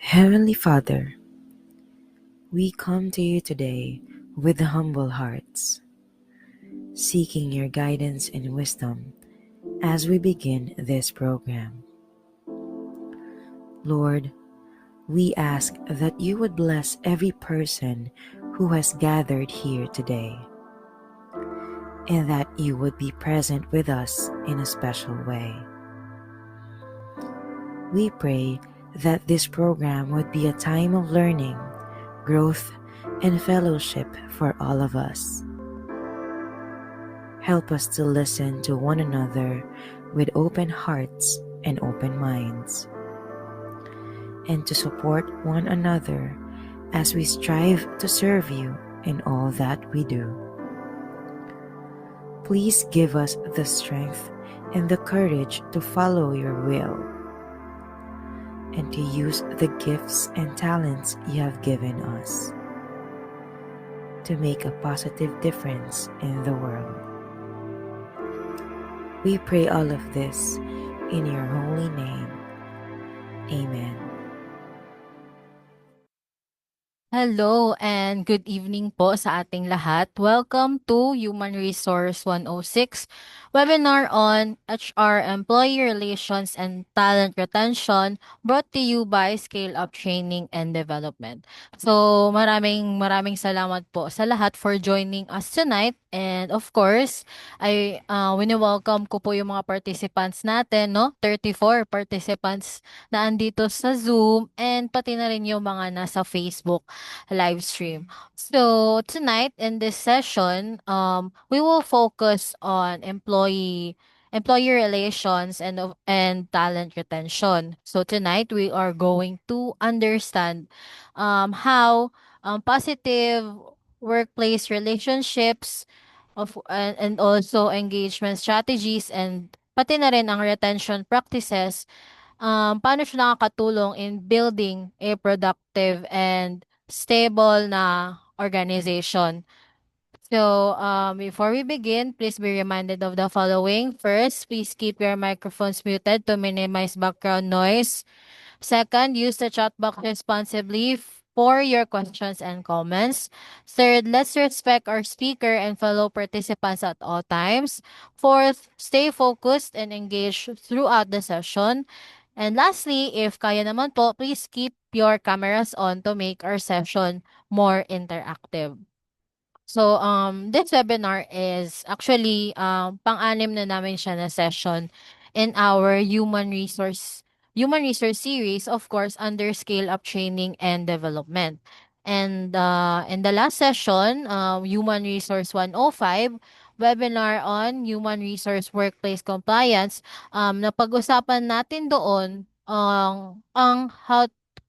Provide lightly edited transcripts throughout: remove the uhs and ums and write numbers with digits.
Heavenly Father, we come to you today with humble hearts, seeking your guidance and wisdom as we begin this program. Lord, we ask that you would bless every person who has gathered here today, and that you would be present with us in a special way. We pray that this program would be a time of learning, growth, and fellowship for all of us. Help us to listen to one another with open hearts and open minds, and to support one another as we strive to serve you in all that we do. Please give us the strength and the courage to follow your will and to use the gifts and talents you have given us to make a positive difference in the world. We pray all of this in your holy name. Amen. Hello and good evening po sa ating lahat. Welcome to Human Resource 106 webinar on HR Employee Relations and Talent Retention brought to you by Scale Up Training and Development. So maraming salamat po sa lahat for joining us tonight, and of course I wini-welcome ko po yung mga participants natin, no? 34 participants na andito sa Zoom, and pati na rin yung mga nasa Facebook live stream. So tonight in this session, we will focus on employee relations and talent retention. So tonight we are going to understand how positive workplace relationships and also engagement strategies and pati na rin ang retention practices, paano siya nakakatulong in building a productive and stable na organization. So, before we begin, please be reminded of the following. First, please keep your microphones muted to minimize background noise. Second, use the chat box responsibly for your questions and comments. Third, let's respect our speaker and fellow participants at all times. Fourth, stay focused and engaged throughout the session. And lastly, if kaya naman po, please keep your cameras on to make our session more interactive. So, this webinar is actually pang-anim na namin siya na session in our human resource series, of course, under Scale Up Training and Development. And in the last session, Human Resource 105, webinar on Human Resource Workplace Compliance, napag-usapan natin doon ang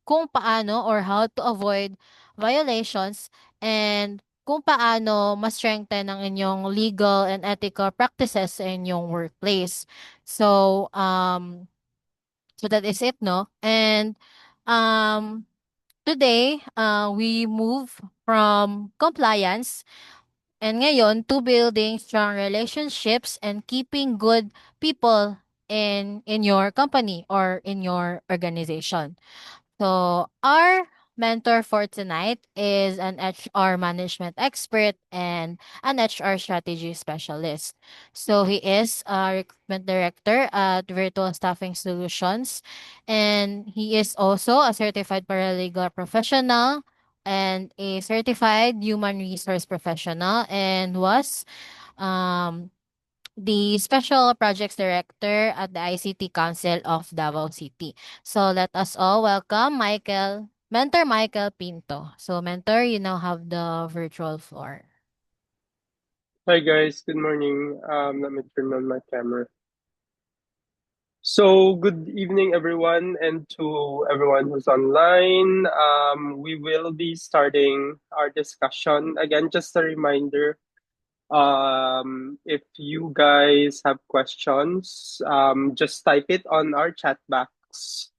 kung paano or how to avoid violations, and kung paano ma-strengthen ang inyong legal and ethical practices sa inyong workplace. So, so that is it, no? And today, we move from compliance and ngayon to building strong relationships and keeping good people in your company or in your organization. So, our mentor for tonight is an HR management expert and an HR strategy specialist. So, he is a recruitment director at Virtual Staffing Solutions, and he is also a certified paralegal professional and a certified human resource professional, and was um, the Special Projects Director at the ICT Council of Davao City. So let us all welcome Mentor Michael Pinto. So Mentor, you now have the virtual floor. Hi guys, good morning. Let me turn on my camera. So good evening everyone, and to everyone who's online. We will be starting our discussion. Again, just a reminder, if you guys have questions, just type it on our chat box.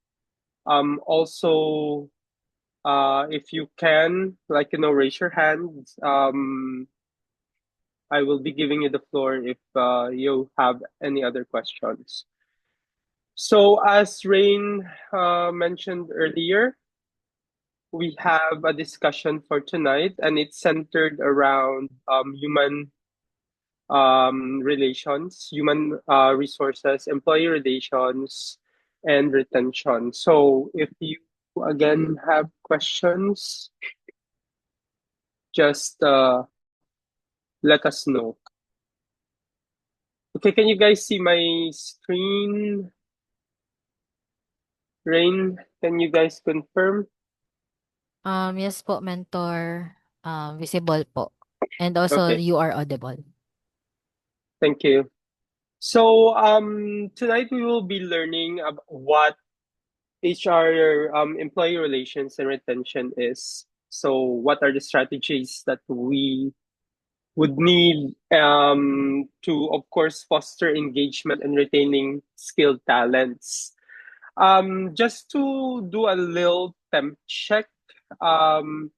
Also, if you can, raise your hand. I will be giving you the floor if you have any other questions. So, as Rain mentioned earlier, we have a discussion for tonight, and it's centered around human relations, human resources, employee relations, and retention. So if you again have questions, just let us know. Okay, can you guys see my screen? Rain, can you guys confirm? Yes po, mentor. Visible po. And also, Okay, you are audible. thank you. So tonight we will be learning about what HR employee relations and retention is. So what are the strategies that we would need to, of course, foster engagement and retaining skilled talents. Just to do a little temp check, um,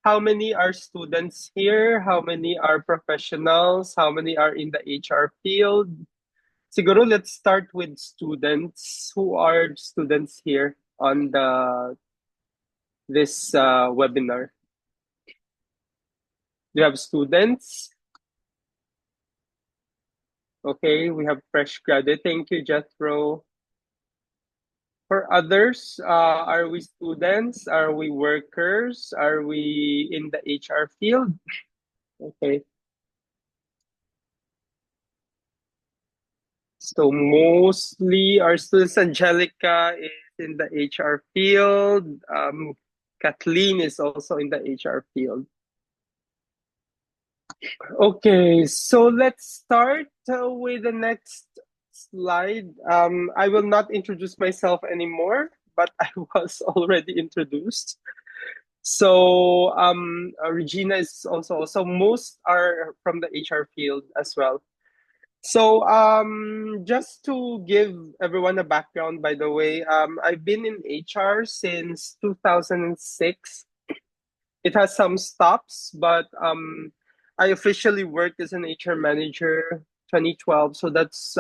how many are students here? How many are professionals? How many are in the HR field? Siguro let's start with students. Who are students here on this webinar? Do you have students? Okay, we have fresh graduate. Thank you, Jethro. For others, are we students? Are we workers? Are we in the HR field? Okay. So mostly our students, Angelica is in the HR field. Kathleen is also in the HR field. Okay, so let's start with the next slide. I will not introduce myself anymore, but I was already introduced. So Regina is also, so most are from the HR field as well. So just to give everyone a background, by the way, I've been in HR since 2006. It has some stops, but I officially worked as an HR manager 2012. So that's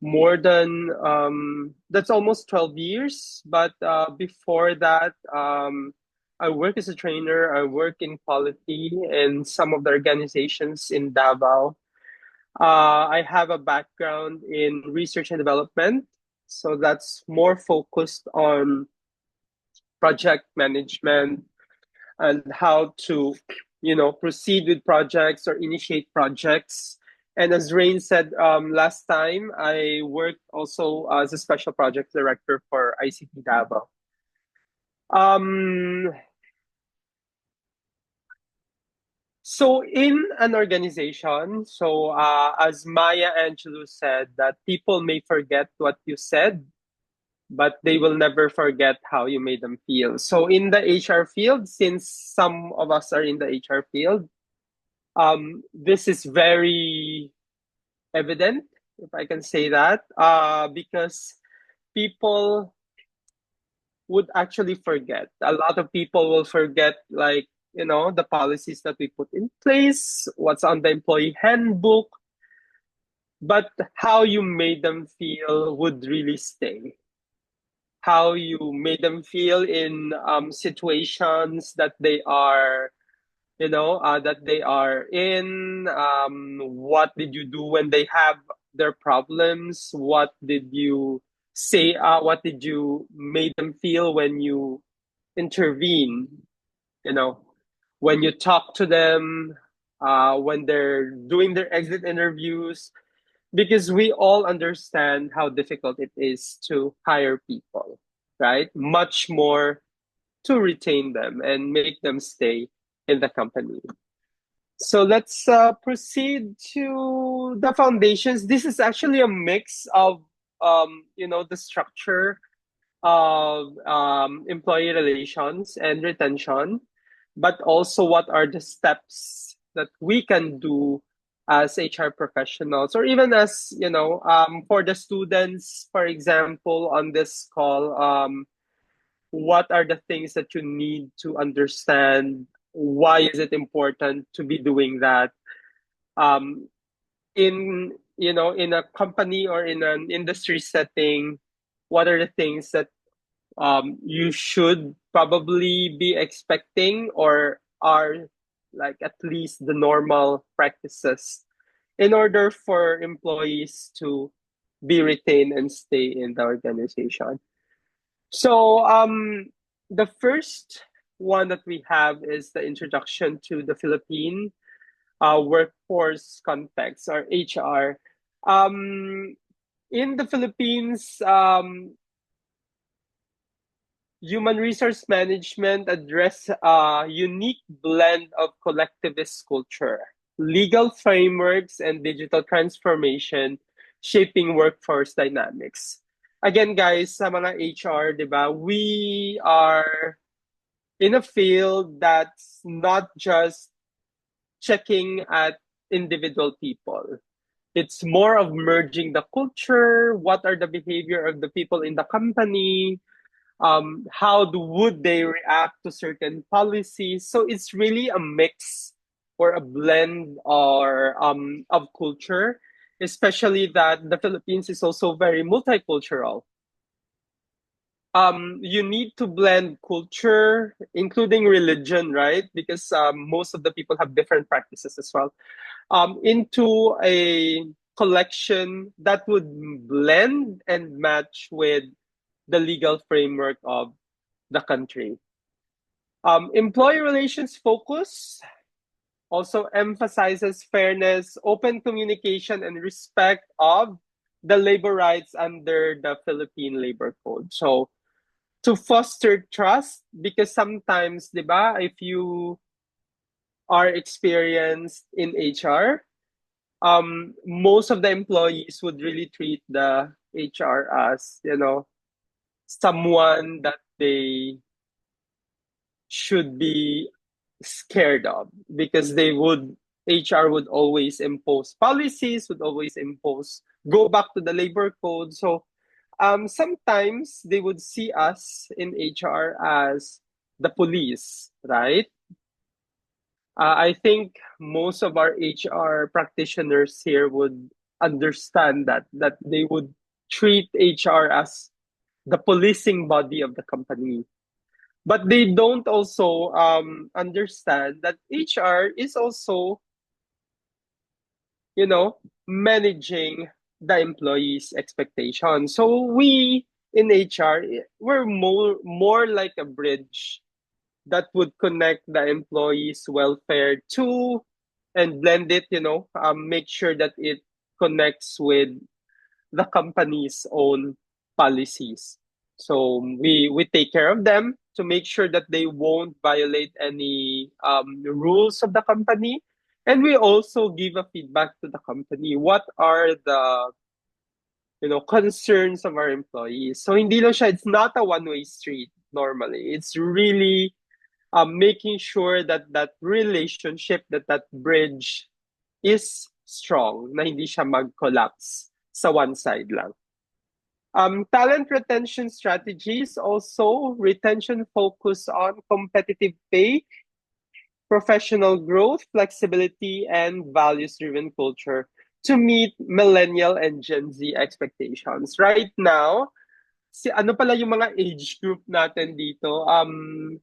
more than that's almost 12 years. But before that, I work as a trainer. I work in quality in some of the organizations in Davao. I have a background in research and development, so that's more focused on project management and how to, proceed with projects or initiate projects. And as Rain said last time, I worked also as a special project director for ICT Davao. Um, so in an organization, as Maya Angelou said, that people may forget what you said, but they will never forget how you made them feel. So in the HR field, since some of us are in the HR field, this is very evident, if I can say that, because people would actually forget. A lot of people will forget, like, the policies that we put in place, what's on the employee handbook, but how you made them feel would really stay. How you made them feel in situations that they are that they are in. What did you do when they have their problems? What did you say? What did you made them feel when you intervene? You know, when you talk to them, when they're doing their exit interviews, because we all understand how difficult it is to hire people, right? Much more to retain them and make them stay in the company. So let's proceed to the foundations. This is actually a mix of, the structure of employee relations and retention, but also what are the steps that we can do as HR professionals, or even as, for the students, for example, on this call, what are the things that you need to understand? Why is it important to be doing that? Um, in a company or in an industry setting, what are the things that you should probably be expecting or are like at least the normal practices in order for employees to be retained and stay in the organization. So the first one that we have is the introduction to the Philippine workforce context or HR. In the Philippines, human resource management address a unique blend of collectivist culture, legal frameworks, and digital transformation shaping workforce dynamics. Again, guys, sa mga HR, di ba, we are in a field that's not just checking at individual people. It's more of merging the culture, what are the behavior of the people in the company, how would they react to certain policies. So it's really a mix or a blend of culture, especially that the Philippines is also very multicultural. You need to blend culture, including religion, right? Because most of the people have different practices as well, into a collection that would blend and match with the legal framework of the country. Employee relations focus also emphasizes fairness, open communication, and respect of the labor rights under the Philippine Labor Code. So to foster trust, because sometimes, di ba, if you are experienced in HR, most of the employees would really treat the HR as, someone that they should be scared of because HR would always impose policies, would always impose, go back to the labor code. So sometimes they would see us in HR as the police, right? I think most of our HR practitioners here would understand that they would treat HR as the policing body of the company. But they don't also understand that HR is also, managing the employees' expectations. So we in HR, we're more like a bridge that would connect the employees' welfare to and blend it, make sure that it connects with the company's own policies. So we take care of them to make sure that they won't violate any rules of the company. And we also give a feedback to the company. What are the concerns of our employees? So hindi lang siya, it's not a one-way street normally. It's really making sure that that relationship, that bridge is strong, na hindi siya mag-collapse sa one side lang. Talent retention strategies also, retention focus on competitive pay, professional growth, flexibility, and values-driven culture to meet millennial and Gen Z expectations. Right now, ano pala yung mga age group natin dito?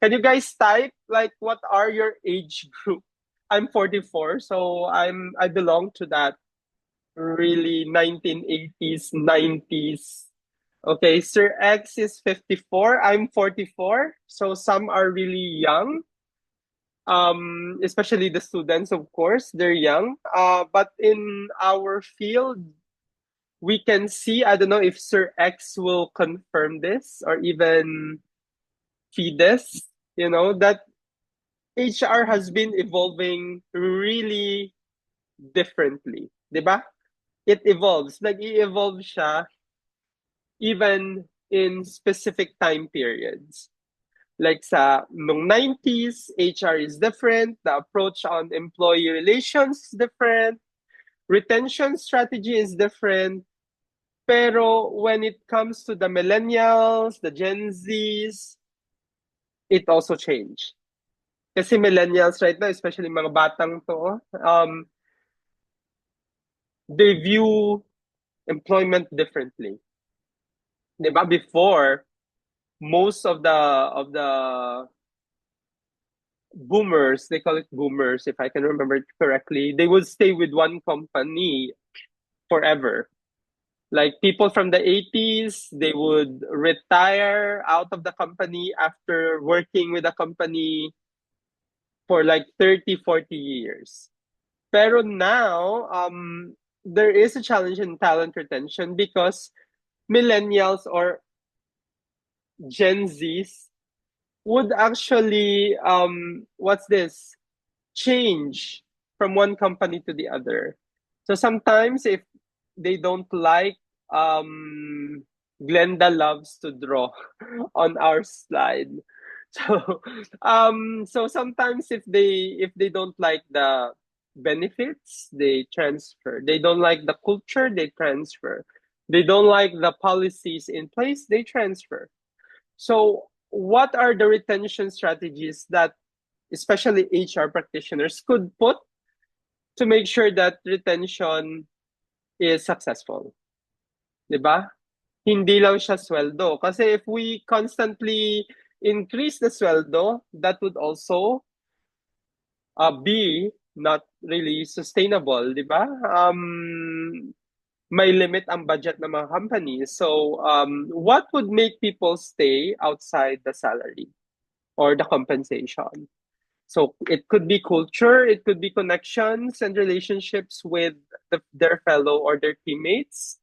Can you guys type like what are your age group? I'm 44, so I belong to that really 1980s, 90s. Okay, Sir X is 54. I'm 44. So some are really young. Especially the students, of course, they're young. But in our field, we can see, I don't know if Sir X will confirm this or even Fides, that HR has been evolving really differently. Diba? It evolves. Nag-i-evolve siya even in specific time periods. Like sa nung 90s, HR is different, the approach on employee relations is different, retention strategy is different. Pero when it comes to the millennials, the Gen Zs, it also changed. Kasi millennials right now, especially mga batang to, they view employment differently. Diba? Before, most of the boomers, they call it boomers, if I can remember it correctly, they would stay with one company forever. Like people from the 80s, they would retire out of the company after working with the company for like 30, 40 years. Pero now, there is a challenge in talent retention because millennials or Gen Zs would actually, what's this? Change from one company to the other. So sometimes if they don't like, Glenda loves to draw on our slide. So so sometimes if they don't like the benefits, they transfer. They don't like the culture, they transfer. They don't like the policies in place, they transfer. So what are the retention strategies that especially HR practitioners could put to make sure that retention is successful? 'Di ba? Hindi lang siya sweldo. Kasi if we constantly increase the sweldo, that would also be not really sustainable, 'di ba? May limit ang budget ng mga companies. So, what would make people stay outside the salary or the compensation? So it could be culture, it could be connections and relationships with their fellow or their teammates,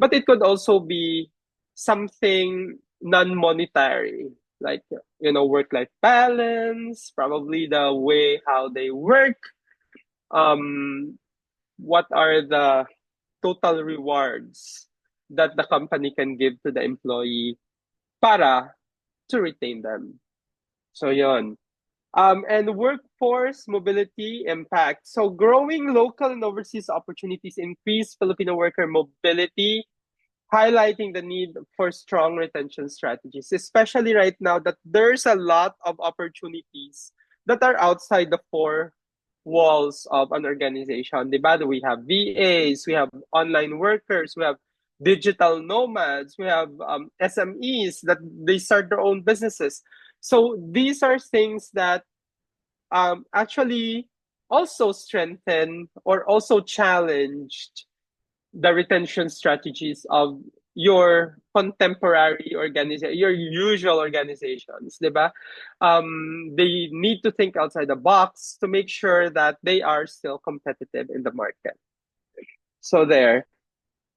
but it could also be something non-monetary, like work-life balance, probably the way how they work, what are the total rewards that the company can give to the employee para to retain them. So yon. And workforce mobility impact. So growing local and overseas opportunities increase Filipino worker mobility, highlighting the need for strong retention strategies, especially right now that there's a lot of opportunities that are outside the four walls of an organization. Diba? We have VAs, we have online workers, we have digital nomads, we have SMEs that they start their own businesses. So these are things that actually also strengthen or also challenged the retention strategies of your contemporary organization, your usual organizations, diba? They need to think outside the box to make sure that they are still competitive in the market. So there.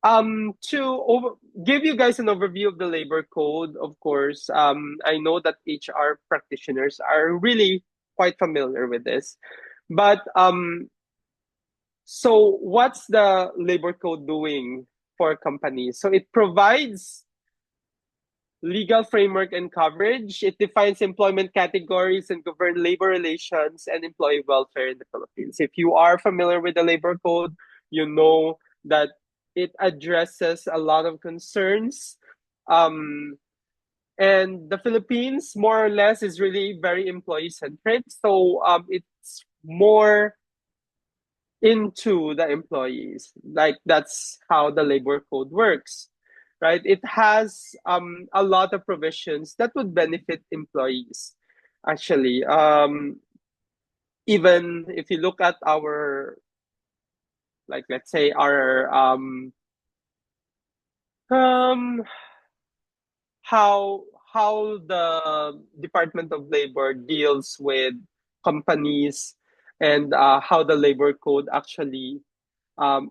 Give you guys an overview of the labor code, of course, I know that HR practitioners are really quite familiar with this, but so what's the labor code doing for companies? So it provides legal framework and coverage. It defines employment categories and govern labor relations and employee welfare in the Philippines. If you are familiar with the labor code, you know that it addresses a lot of concerns. And the Philippines, more or less, is really very employee centric. So it's more into the employees. Like that's how the labor code works, right? It has a lot of provisions that would benefit employees. Actually, even if you look at our, like let's say our um how the Department of Labor deals with companies and how the labor code actually um,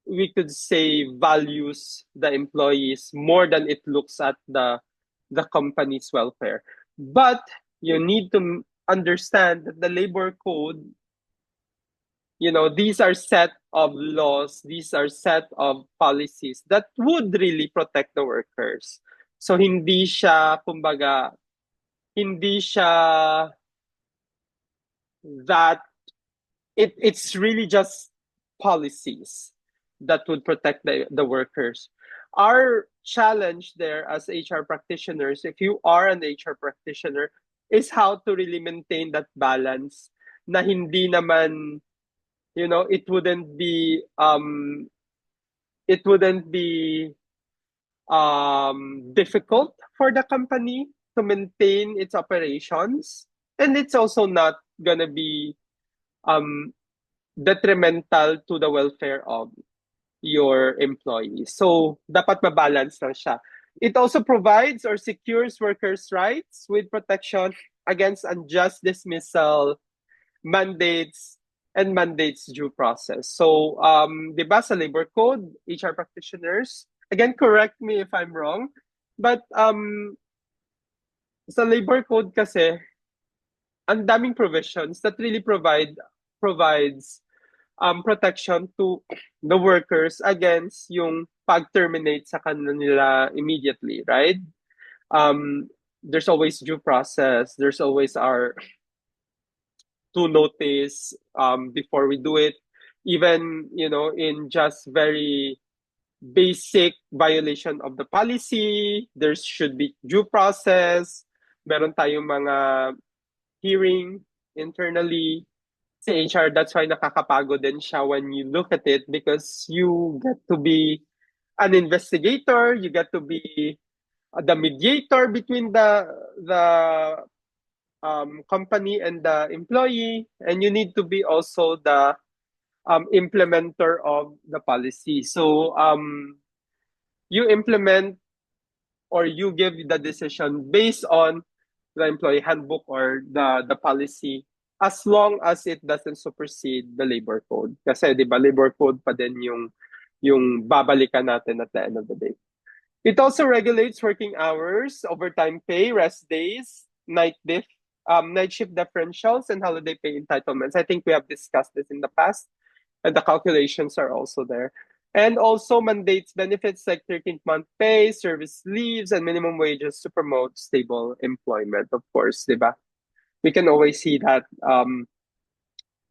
we could say values the employees more than it looks at the company's welfare. But you need to understand that the labor code, these are set of laws, these are set of policies that would really protect the workers. So hindi siya, kumbaga, hindi siya that it's really just policies that would protect the workers. Our challenge there as HR practitioners, if you are an HR practitioner, is how to really maintain that balance na hindi naman, it wouldn't be difficult for the company to maintain its operations, and it's also not gonna be um, detrimental to the welfare of your employees. So, dapat mabalance lang siya. It also provides or secures workers' rights with protection against unjust dismissal, mandates, and mandates due process. So, di ba sa labor code, HR practitioners, again, correct me if I'm wrong, but sa labor code kasi, ang daming provisions that really provides protection to the workers against yung pag-terminate sa kanila immediately, right? There's always due process. There's always our to notice before we do it. Even, in just very basic violation of the policy, there should be due process. Meron tayong mga hearing internally sa HR. That's why nakakapagod din siya when you look at it because you get to be an investigator, you get to be the mediator between the company and the employee, and you need to be also the implementer of the policy. So you implement or you give the decision based on the employee handbook or the policy as long as it doesn't supersede the labor code. Kasi 'di ba labor code pa din yung babalikan natin at the end of the day. It also regulates working hours, overtime pay, rest days, night shift differentials, and holiday pay entitlements. I think we have discussed this in the past, and the calculations are also there. And also mandates benefits like 13th month pay, service leaves, and minimum wages to promote stable employment, of course, diba? We can always see that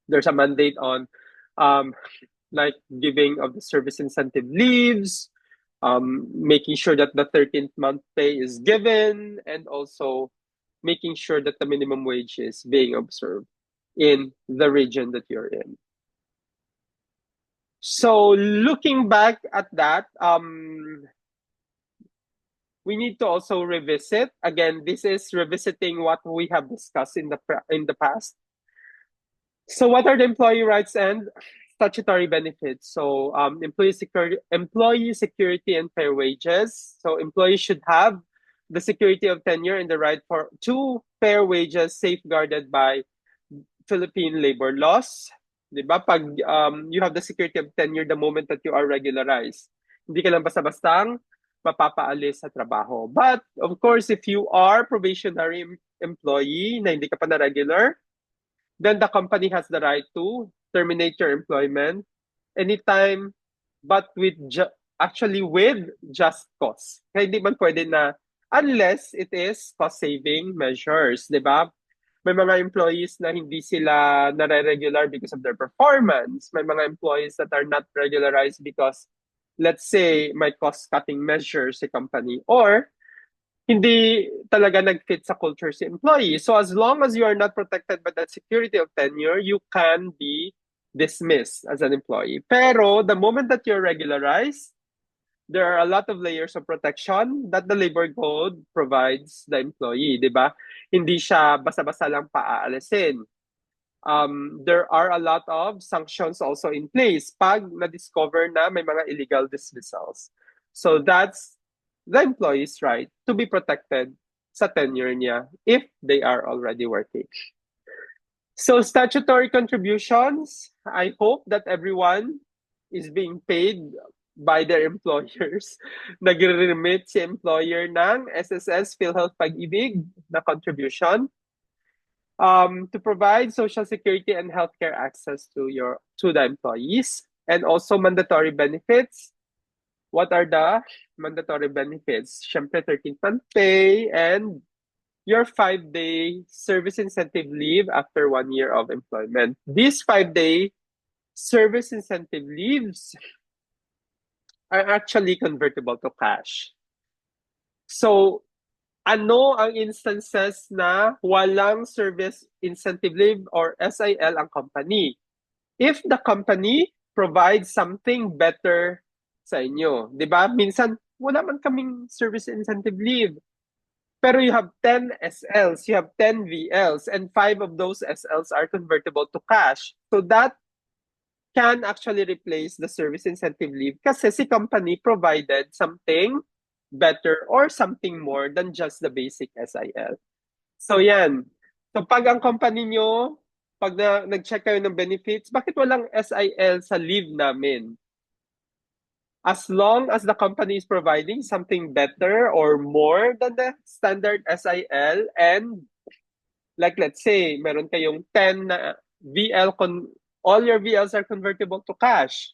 there's a mandate on like giving of the service incentive leaves, making sure that the 13th month pay is given, and also making sure that the minimum wage is being observed in the region that you're in. So looking back at that, we need to also revisit. Again, this is revisiting what we have discussed in the past. So what are the employee rights and statutory benefits? So employee security and fair wages. So employees should have the security of tenure and the right to fair wages safeguarded by Philippine labor laws. Diba? Pag you have the security of tenure the moment that you are regularized. Hindi ka lang basta-bastang mapapaalis sa trabaho. But, of course, if you are probationary employee na hindi ka pa na regular, then the company has the right to terminate your employment anytime, but with just cause. Kaya hindi man pwede na unless it is cost-saving measures, di ba? May mga employees na hindi sila nare-regular because of their performance. May mga employees that are not regularized because, let's say, may cost-cutting measures sa company or hindi talaga nag-fit sa culture si employee. So as long as you are not protected by that security of tenure, you can be dismissed as an employee. Pero the moment that you're regularized, there are a lot of layers of protection that the labor code provides the employee, di ba? Hindi siya basta-basta lang paaalisin. There are a lot of sanctions also in place pag na-discover na may mga illegal dismissals. So that's the employee's right to be protected sa tenure niya if they are already working. So statutory contributions, I hope that everyone is being paid by their employers. Nagre-remit si employer ng SSS, PhilHealth Pag-ibig na contribution to provide social security and healthcare access to the employees, and also mandatory benefits. What are the mandatory benefits? Syempre, 13th month pay and your 5-day service incentive leave after 1 year of employment. These 5-day service incentive leaves are actually convertible to cash. So, ano ang instances na walang service incentive leave or SIL ang company? If the company provides something better sa inyo, 'di ba? Minsan wala man kaming service incentive leave. Pero you have 10 SLs, you have 10 VLs, and 5 of those SLs are convertible to cash. So that can actually replace the service incentive leave kasi si company provided something better or something more than just the basic SIL. So yan. So pag ang company nyo, pag nag-check kayo ng benefits, bakit walang SIL sa leave namin? As long as the company is providing something better or more than the standard SIL, and like let's say, meron kayong 10 na VL, all your VLs are convertible to cash.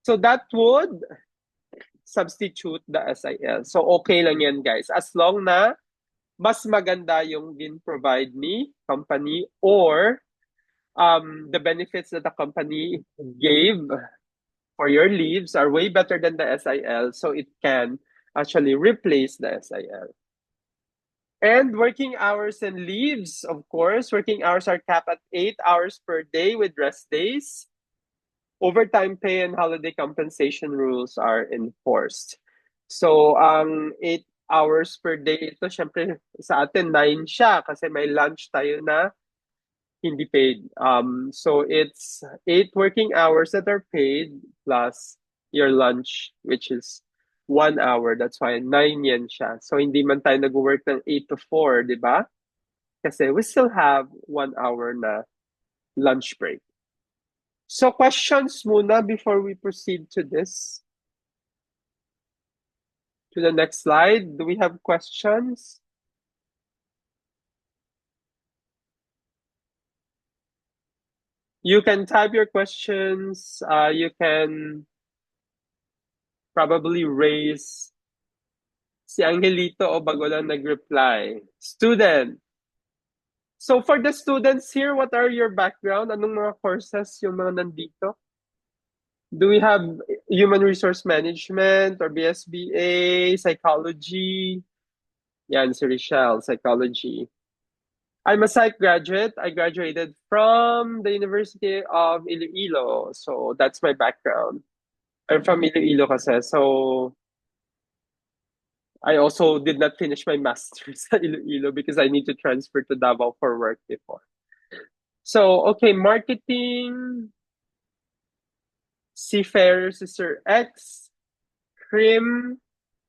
So that would substitute the SIL. So okay lang yan, guys. As long na mas maganda yung provide ni company, or the benefits that the company gave for your leaves are way better than the SIL, so it can actually replace the SIL. And working hours and leaves, of course, working hours are capped at 8 hours per day with rest days. Overtime pay and holiday compensation rules are enforced. So, ang 8 hours per day, ito syempre sa atin 9 siya kasi may lunch tayo na hindi paid. So it's 8 working hours that are paid plus your lunch, which is 1 hour. That's why 9 yan siya. So hindi man tayo nag-work ng 8 to 4, di ba? Kasi we still have 1 hour na lunch break. So questions muna before we proceed to this. To the next slide. Do we have questions? You can type your questions. You can probably raise si Angelito o bago lang nag-reply. Student. So for the students here, what are your background? Anong mga courses yung mga nandito? Do we have human resource management or BSBA, psychology? Yan, si Richelle, psychology. I'm a psych graduate. I graduated from the University of Iloilo. So that's my background. I'm from Iloilo kasi. So I also did not finish my master's at Iloilo because I need to transfer to Davao for work before. So, okay, marketing, Seafarer, Sister X, Krim,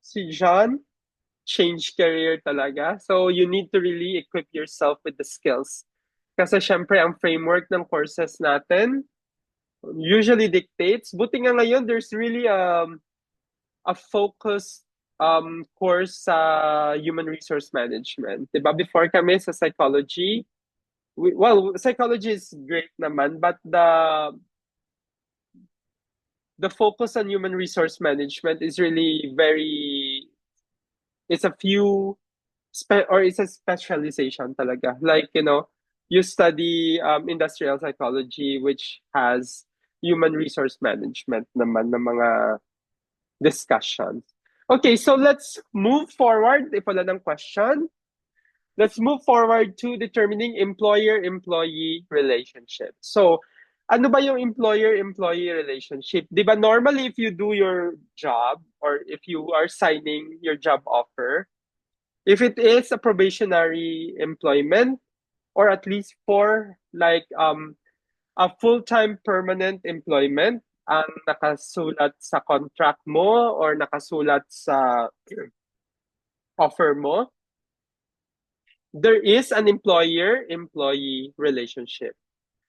si John, change career talaga. So, you need to really equip yourself with the skills. Kasi syempre, ang framework ng courses natin usually dictates. Buti nga ngayon, there's really a focused course sa human resource management. Diba? Before kami sa psychology, psychology is great naman, but the focus on human resource management is really it's a few, or it's a specialization talaga. Like, you study industrial psychology, which has human resource management naman ng mga discussions. Okay, so let's move forward. If wala ng question, let's move forward to determining employer-employee relationship. So, ano ba yung employer-employee relationship? Di ba normally if you do your job or if you are signing your job offer, if it is a probationary employment or at least for like a full-time permanent employment, ang nakasulat sa contract mo or nakasulat sa offer mo, there is an employer-employee relationship.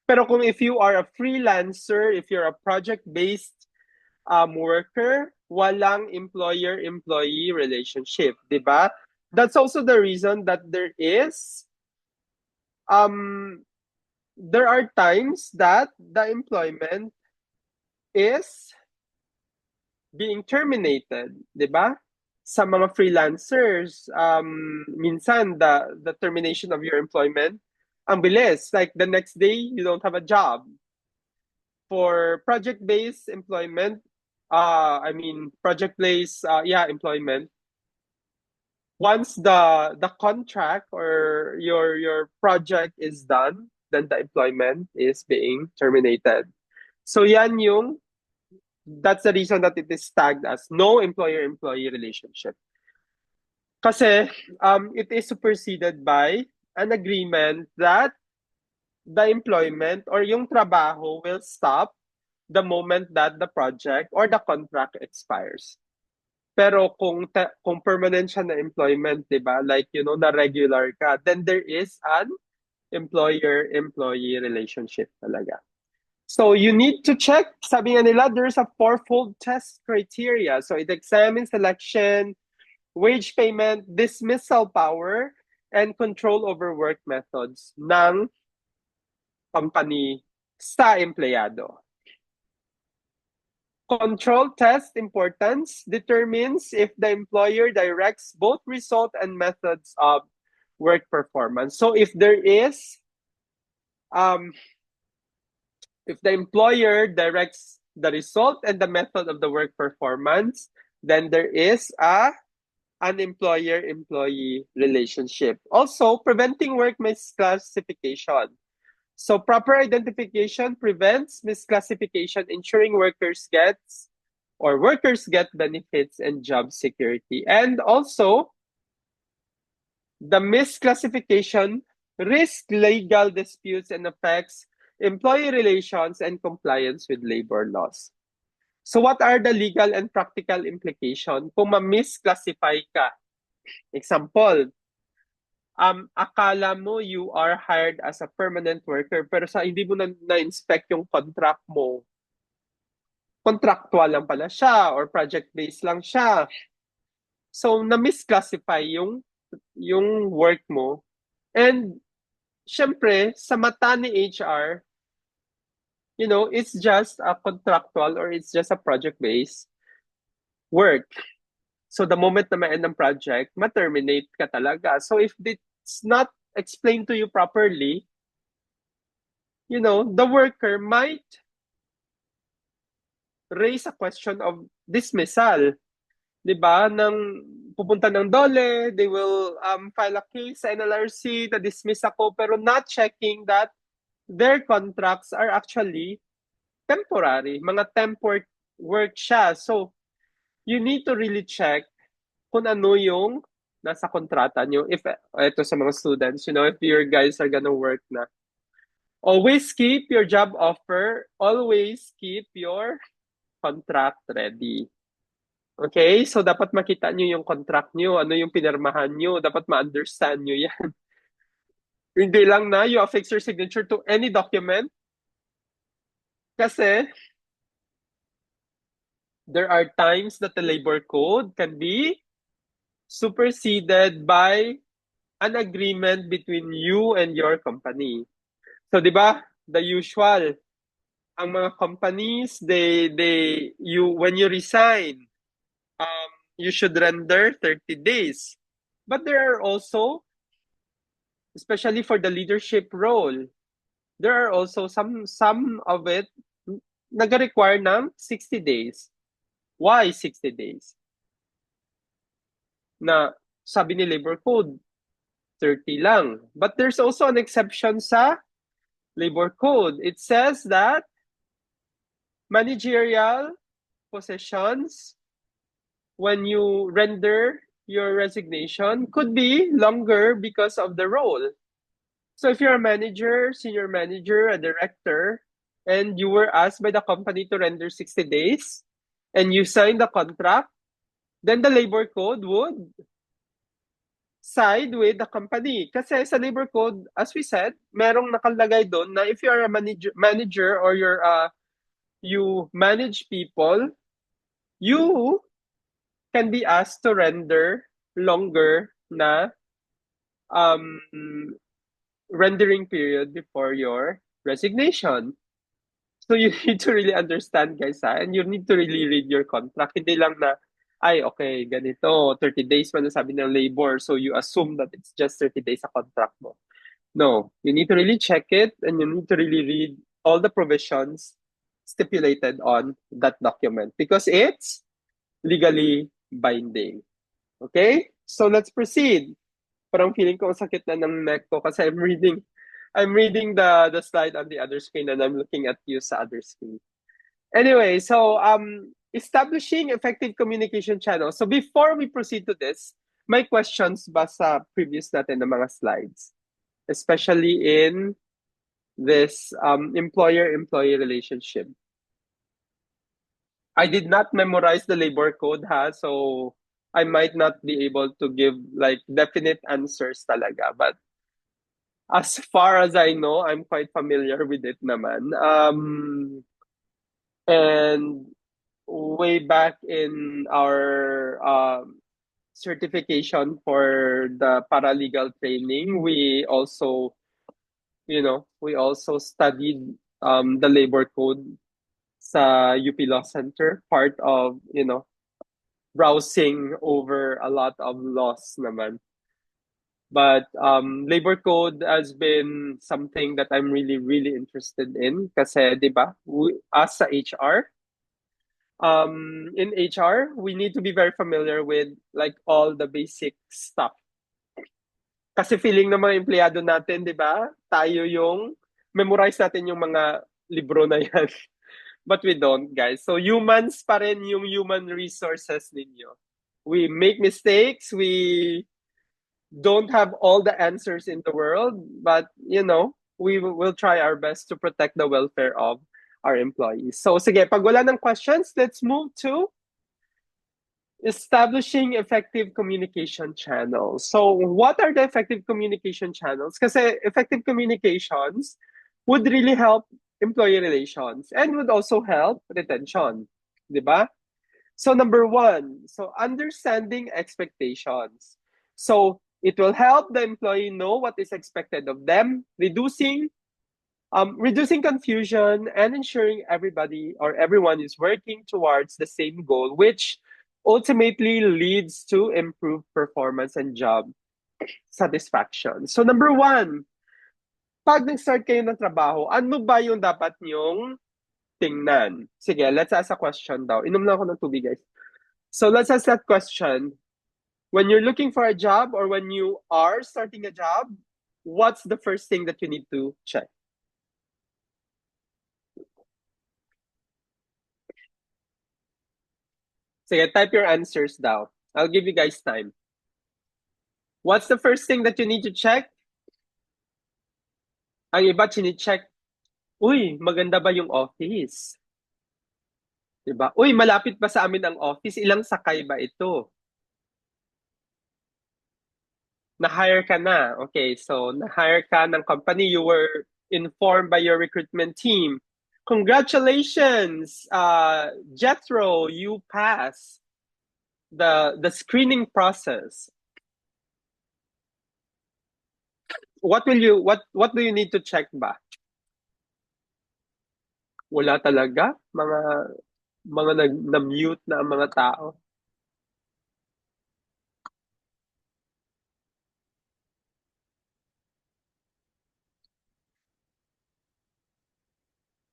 Pero kung if you are a freelancer, if you're a project-based worker, walang employer-employee relationship, di ba? That's also the reason that there are times that the employment is being terminated, di ba? Sa mga freelancers, minsan the termination of your employment, ang bilis. Like the next day, you don't have a job. For project-based employment, project-based employment, once the contract or your project is done, then the employment is being terminated. So yan yung That's the reason that it is tagged as no employer-employee relationship. Kasi it is superseded by an agreement that the employment or yung trabaho will stop the moment that the project or the contract expires. Pero kung permanent siya na employment, 'di ba? Like, na regular ka, then there is an employer-employee relationship talaga. So you need to check, sabi nga nila, there's a fourfold test criteria. So it examines selection, wage payment, dismissal power, and control over work methods ng company sa empleyado. Control test importance determines if the employer directs both result and methods of work performance. So if there is, if the employer directs the result and the method of the work performance, then there is an employer-employee relationship. Also, preventing work misclassification. So proper identification prevents misclassification, ensuring workers get benefits and job security. And also, the misclassification risks legal disputes and affects employee relations and compliance with labor laws. So what are the legal and practical implications kung ma-misclassify ka? Example, akala mo you are hired as a permanent worker pero hindi mo na-inspect yung contract mo. Contractual lang pala siya or project-based lang siya. So na-misclassify yung work mo. And syempre, sa mata ni HR, it's just a contractual or it's just a project-based work. So the moment na ma-end ng project, ma-terminate ka talaga. So if it's not explained to you properly, the worker might raise a question of dismissal. 'Di ba? Nang pupunta ng DOLE, they will file a case sa NLRC na dismiss ako pero not checking that their contracts are actually temporary. Mga temporary work siya. So you need to really check kung ano yung nasa kontrata nyo. If, ito sa mga students, if your guys are gonna work na. Always keep your job offer. Always keep your contract ready. Okay? So, dapat makita nyo yung contract nyo. Ano yung pinirmahan nyo. Dapat ma-understand nyo yan. Hindi lang na you affix your signature to any document. Kasi, there are times that the labor code can be superseded by an agreement between you and your company. So, di ba, the usual, ang mga companies, when you resign, you should render 30 days. But there are also, especially for the leadership role, there are also some of it nag-require ng 60 days. Why 60 days? Na sabi ni Labor Code, 30 lang. But there's also an exception sa Labor Code. It says that managerial positions, when you render your resignation, could be longer because of the role. So if you're a manager, senior manager, a director, and you were asked by the company to render 60 days, and you signed the contract, then the Labor Code would side with the company. Kasi sa Labor Code, as we said, merong nakalagay doon na if you're a manager or you manage people, you can be asked to render longer na rendering period before your resignation. So you need to really understand, guys, and you need to really read your contract. Hindi lang na, ay, okay, ganito, 30 days man sabi ng labor, so you assume that it's just 30 days sa contract mo. No, you need to really check it and you need to really read all the provisions stipulated on that document because it's legally binding. Okay? So let's proceed. Parang feeling ko sakit na ng neck ko kasi I'm reading the slide on the other screen and I'm looking at you sa other screen. Anyway, so establishing effective communication channels. So before we proceed to this, may questions ba sa previous natin na mga slides? Especially in this employer-employee relationship. I did not memorize the labor code, so I might not be able to give like definite answers talaga. But as far as I know, I'm quite familiar with it naman. And way back in our certification for the paralegal training, we also studied the labor code sa UP Law Center, part of, browsing over a lot of laws naman. But labor code has been something that I'm really, really interested in kasi, di ba, as sa HR, in HR, we need to be very familiar with like all the basic stuff. Kasi feeling ng mga empleyado natin, di ba, tayo yung memorize natin yung mga libro na yan. But we don't, guys. So humans pa rin yung human resources ninyo. We make mistakes, we don't have all the answers in the world, but we will try our best to protect the welfare of our employees. So sige, pag wala ng questions, let's move to establishing effective communication channels. So what are the effective communication channels? Kasi effective communications would really help employee relations and would also help retention, di ba? So number one, so understanding expectations. So it will help the employee know what is expected of them, reducing confusion and ensuring everybody or everyone is working towards the same goal, which ultimately leads to improved performance and job satisfaction. So number one, pag nag-start kayo ng trabaho, ano ba yung dapat nyong tingnan? Sige, let's ask a question daw. Inom lang ako ng tubig, guys. So let's ask that question. When you're looking for a job or when you are starting a job, what's the first thing that you need to check? Sige, type your answers daw. I'll give you guys time. What's the first thing that you need to check? Ang iba chine-check, uy, maganda ba yung office? Diba? Uy, malapit ba sa amin ang office? Ilang sakay ba ito? Na-hire ka na. Okay, so na-hire ka ng company. You were informed by your recruitment team. Congratulations, Jethro, you passed the screening process. What do you need to check ba? Wala talaga, mga na-mute na ang mga tao.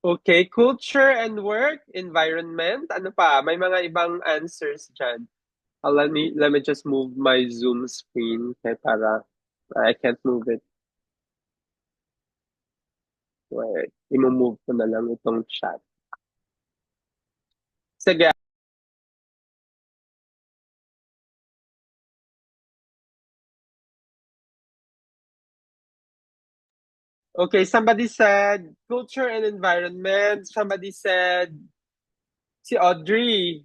Okay, culture and work, environment, ano pa? May mga ibang answers dyan. Let me just move my Zoom screen para I can't move it. Wait, i-move ko na lang itong chat. Sige. Okay, somebody said culture and environment. Somebody said si Audrey,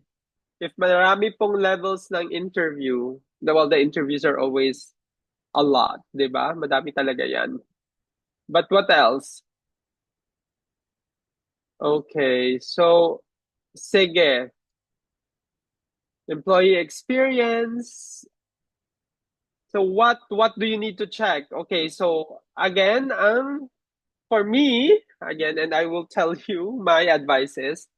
if marami pong levels ng interview, the interviews are always a lot, di ba? Madami talaga yan. But what else? Okay, so sige. Employee experience. So what do you need to check? Okay, so again, for me, again, and I will tell you my advice is,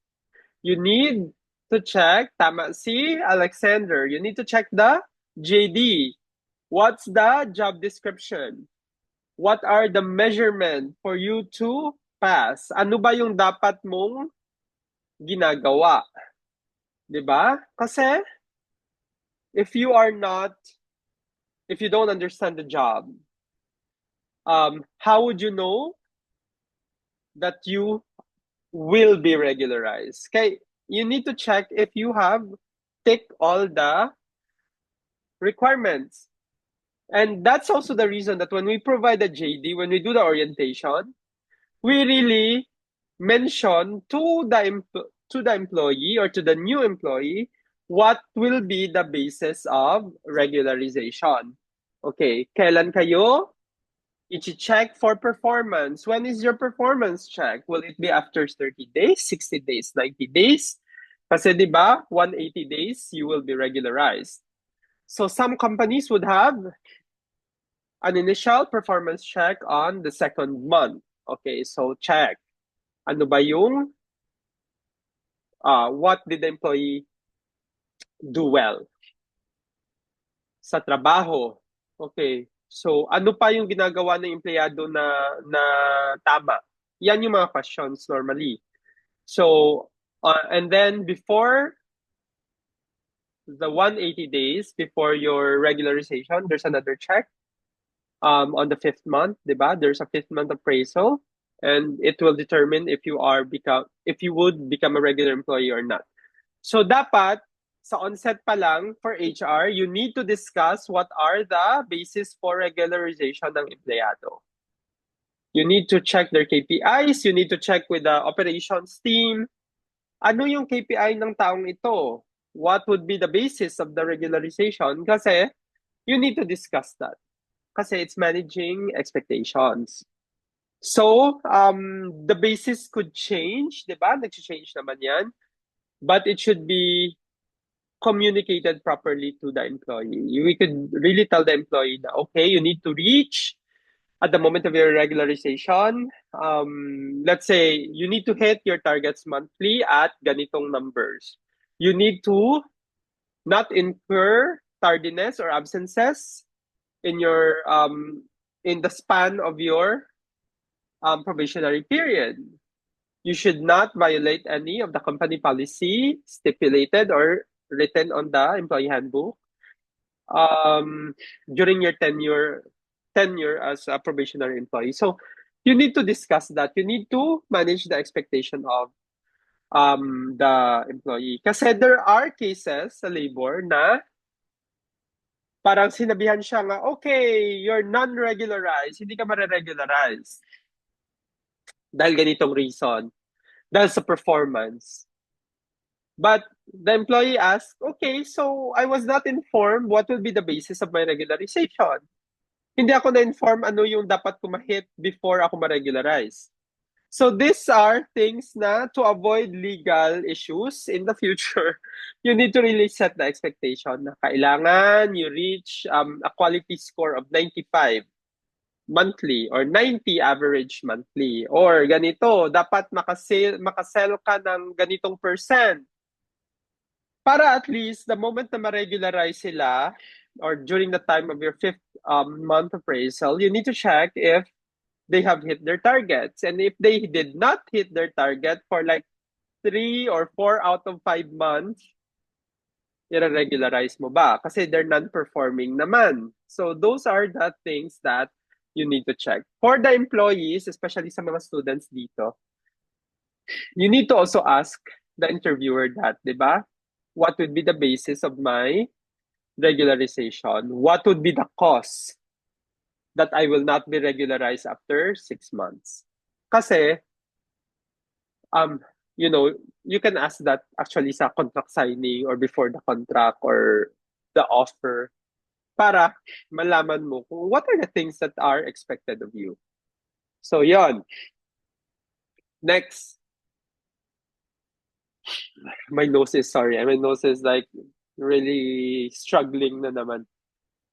you need to check, tama si Alexander, you need to check the JD. What's the job description? What are the measurement for you to pass? Ano ba yung dapat mong ginagawa? 'Di ba? Kasi if you don't understand the job, how would you know that you will be regularized. Okay, you need to check if you have ticked all the requirements. And that's also the reason that when we provide the JD, when we do the orientation, we really mention to the employee or to the new employee what will be the basis of regularization. Okay, kailan kayo i-check for performance? When is your performance check? Will it be after 30 days, 60 days, 90 days? Kasi di ba, 180 days, you will be regularized. So some companies would have an initial performance check on the second month. Okay, so check. Ano ba yung, what did the employee do well sa trabaho? Okay, so ano pa yung ginagawa ng empleyado na tama? Yan yung mga questions normally. So, and then before the 180 days, before your regularization, there's another check. On the fifth month, diba? There's a fifth month appraisal, and it will determine if you would become a regular employee or not. So dapat sa onset pa lang for HR, you need to discuss what are the basis for regularization ng empleyado. You need to check their KPIs, you need to check with the operations team. Ano yung KPI ng taong ito? What would be the basis of the regularization? Kasi you need to discuss that. Kasi it's managing expectations. So, the basis could change, di ba? Nag-change naman yan. But it should be communicated properly to the employee. We could really tell the employee that, okay, you need to reach at the moment of your regularization. Let's say you need to hit your targets monthly at ganitong numbers. You need to not incur tardiness or absences in your in the span of your probationary period. You should not violate any of the company policy stipulated or written on the employee handbook during your tenure as a probationary employee. So you need to discuss that. You need to manage the expectation of the employee. Kasi there are cases sa labor na parang sinabihan siya nga, okay, you're non-regularized, hindi ka mare-regularize. Dahil ganitong reason. Dahil sa performance. But the employee asked, okay, so I was not informed what will be the basis of my regularization. Hindi ako na-inform ano yung dapat ko ma-hit before ako ma-regularize. So these are things na to avoid legal issues in the future, you need to really set the expectation na kailangan you reach a quality score of 95 monthly or 90 average monthly. Or ganito, dapat makasell ka ng ganitong percent. Para at least the moment na ma-regularize sila or during the time of your fifth month appraisal, you need to check if they have hit their targets. And if they did not hit their target for like 3 or 4 out of 5 months, i-regularize mo ba? Kasi they're non-performing naman. So those are the things that you need to check. For the employees, especially sa mga students dito, you need to also ask the interviewer that, di ba? What would be the basis of my regularization? What would be the cost that I will not be regularized after 6 months? Kasi, you can ask that actually sa contract signing or before the contract or the offer para malaman mo kung what are the things that are expected of you. So, yon. Next. My nose is like really struggling na naman.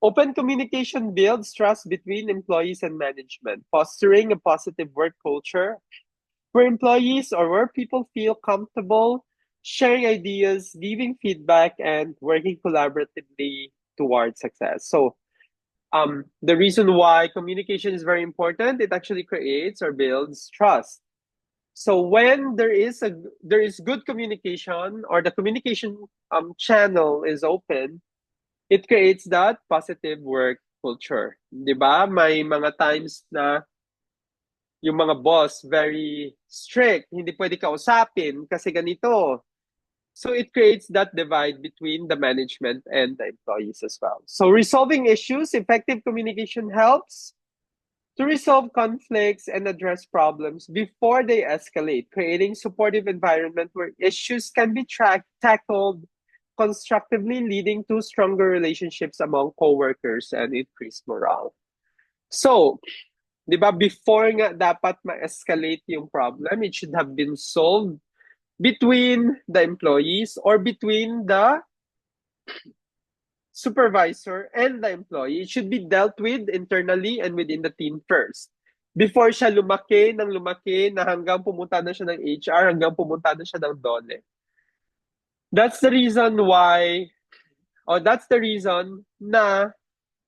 Open communication builds trust between employees and management, fostering a positive work culture where employees or where people feel comfortable sharing ideas, giving feedback, and working collaboratively towards success. So, the reason why communication is very important, it actually creates or builds trust. So when there is good communication or the communication channel is open, it creates that positive work culture. 'Di ba? May mga times na yung mga boss very strict, hindi pwede kausapin kasi ganito. So it creates that divide between the management and the employees as well. So resolving issues, effective communication helps to resolve conflicts and address problems before they escalate, creating supportive environment where issues can be tackled constructively, leading to stronger relationships among coworkers and increased morale. So, di ba, before nga dapat ma-escalate yung problem, it should have been solved between the employees or between the supervisor and the employee. It should be dealt with internally and within the team first. Before siya lumaki na hanggang pumunta na siya ng HR, hanggang pumunta na siya ng DOLE. That's the reason why, or that's the reason na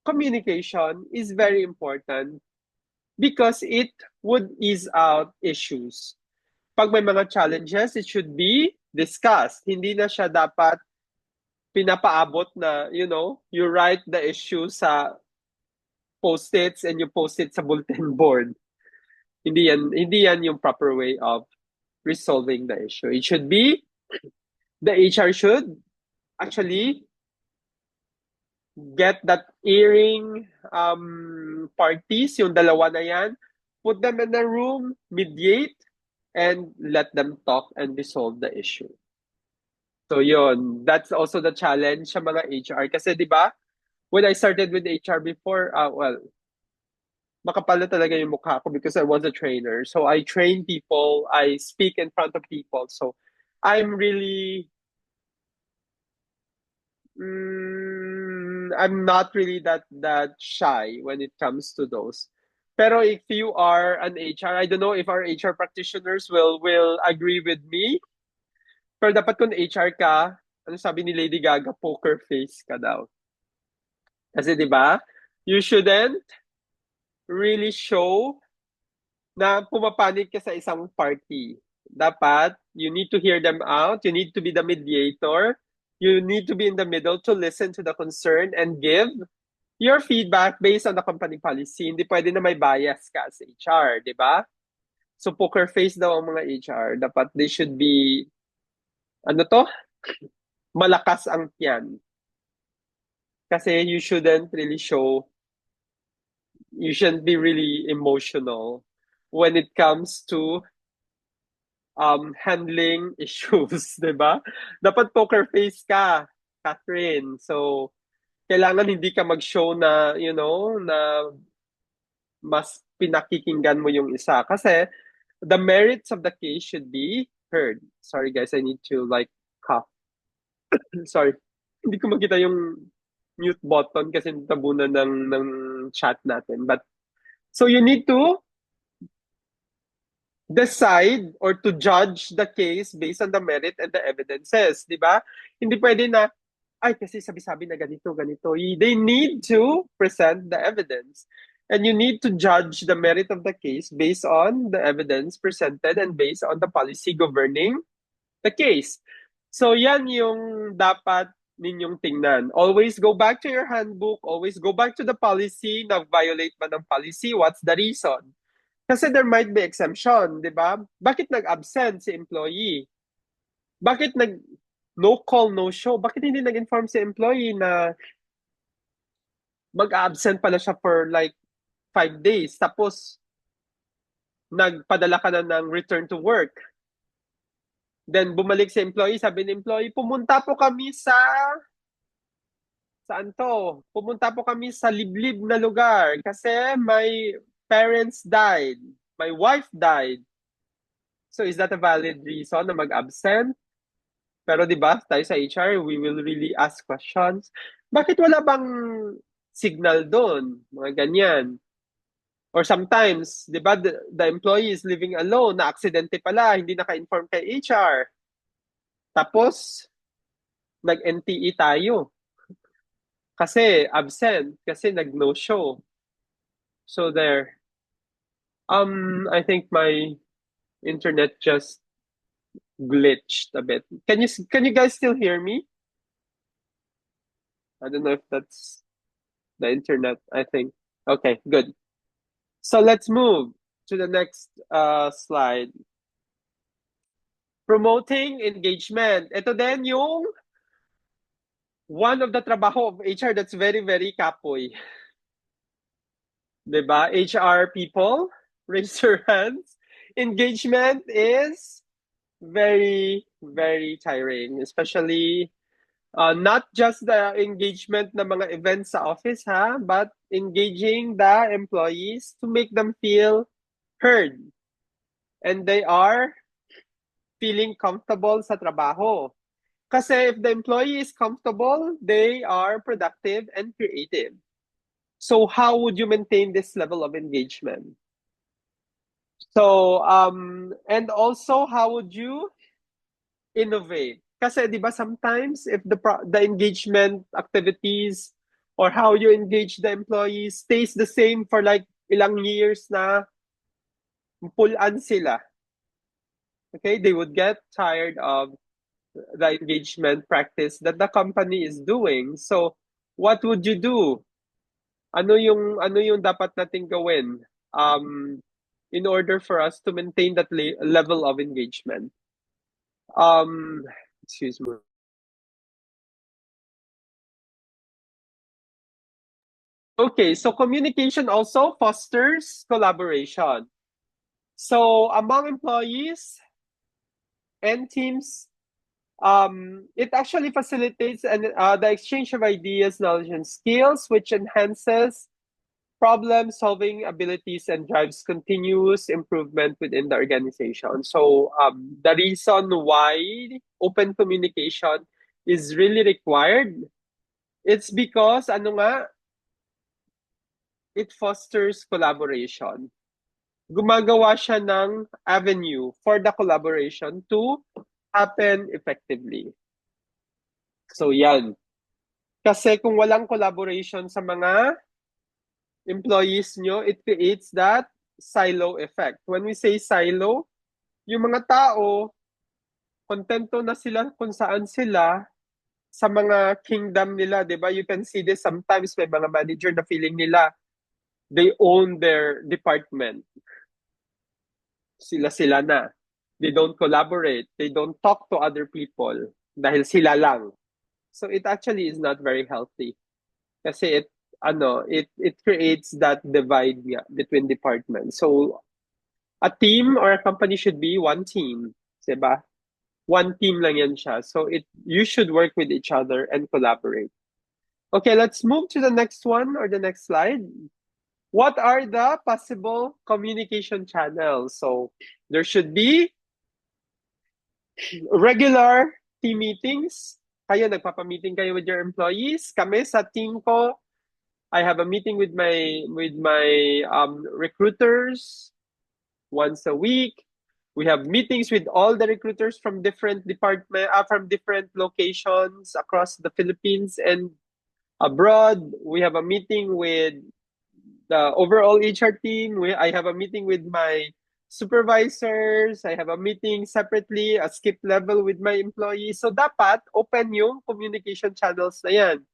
communication is very important because it would ease out issues. Pag may mga challenges, it should be discussed. Hindi na siya dapat pinapaabot na, you write the issue sa post-its and you post it sa bulletin board. Hindi yan yung proper way of resolving the issue. It should be, the HR should actually get that earring parties, yung dalawa na yan, put them in a room, mediate, and let them talk and resolve the issue. So yun, that's also the challenge sa mga HR. Kasi di ba, when I started with HR before, makapal na talaga yung mukha ko because I was a trainer. So I train people, I speak in front of people. So I'm really, I'm not really that shy when it comes to those. Pero if you are an HR, I don't know if our HR practitioners will agree with me. Pero dapat kung HR ka, ano sabi ni Lady Gaga, poker face ka daw. Kasi 'di ba? You shouldn't really show na pumapanig ka sa isang party. Dapat you need to hear them out, you need to be the mediator. You need to be in the middle to listen to the concern and give your feedback based on the company policy. Hindi pwede na may bias ka sa HR, di ba? So poker face daw ang mga HR. Dapat they should be, malakas ang tiyan. Kasi you shouldn't be really emotional when it comes to handling issues, di ba? Dapat poker face ka, Catherine. So, kailangan hindi ka mag-show na, na mas pinakikinggan mo yung isa. Kasi, the merits of the case should be heard. Sorry guys, I need to cough. Sorry. Hindi ko makita yung mute button kasi tabunan ng chat natin. But, so you need to decide or to judge the case based on the merit and the evidences, di ba? Hindi pwede na, ay, kasi sabi-sabi na ganito. They need to present the evidence. And you need to judge the merit of the case based on the evidence presented and based on the policy governing the case. So yan yung dapat ninyong tingnan. Always go back to your handbook. Always go back to the policy. Nag-violate ba ng policy? What's the reason? Kasi there might be exemption, di ba? Bakit nag-absent si employee? Bakit no call, no show? Bakit hindi nag-inform si employee na mag-absent pala siya for 5 days tapos nagpadala ka na ng return to work? Then bumalik si employee, sabi ni employee, pumunta po kami saan to? Pumunta po kami sa liblib na lugar kasi my parents died. My wife died. So is that a valid reason na mag-absent? Pero 'di ba, tayo sa HR, we will really ask questions. Bakit wala bang signal doon? Mga ganyan. Or sometimes, 'di ba, the employee is living alone, na aksidente pala, hindi naka-inform kay HR. Tapos nag-NTE tayo. Kasi absent, kasi nag-no show. So there. I think my internet just glitched a bit. Can you guys still hear me? I don't know if that's the internet, I think. Okay, good. So let's move. to the next slide. Promoting engagement. Ito din yung one of the trabaho of HR that's very, very kapoy. Diba? HR people, raise your hands. Engagement is very, very tiring, especially not just the engagement ng mga events sa office, ha, but engaging the employees to make them feel heard and they are feeling comfortable sa trabaho. Kasi if the employee is comfortable, they are productive and creative. So how would you maintain this level of engagement? So, and also, how would you innovate? Kasi, di ba, sometimes if the engagement activities or how you engage the employees stays the same for like ilang years na pull-an sila. Okay, they would get tired of the engagement practice that the company is doing. So, what would you do? Ano yung dapat nating gawin in order for us to maintain that level of engagement? Excuse me. Okay, so communication also fosters collaboration. So among employees and teams, it actually facilitates the exchange of ideas, knowledge, and skills, which enhances problem-solving abilities and drives continuous improvement within the organization. So the reason why open communication is really required, it's because it fosters collaboration. Gumagawa siya ng avenue for the collaboration to happen effectively. So yan. Kasi kung walang collaboration sa mga employees nyo, it creates that silo effect. When we say silo, yung mga tao, kontento na sila kung saan sila sa mga kingdom nila, di ba? You can see this sometimes may mga manager na feeling nila they own their department. Sila na. They don't collaborate. They don't talk to other people dahil sila lang. So it actually is not very healthy. Kasi it creates that divide between departments. So a team or a company should be one team, diba? One team lang yan siya. So you should work with each other and collaborate. Okay, let's move to the next one or the next slide. What are the possible communication channels? So there should be regular team meetings. Kayo, nagpapa-meeting kayo with your employees. Kami sa team ko, I have a meeting with my recruiters once a week. We have meetings with all the recruiters from different from different locations across the Philippines and abroad. We have a meeting with the overall HR team. I have a meeting with my supervisors. I have a meeting separately, a skip level with my employees. So dapat open yung communication channels na yan.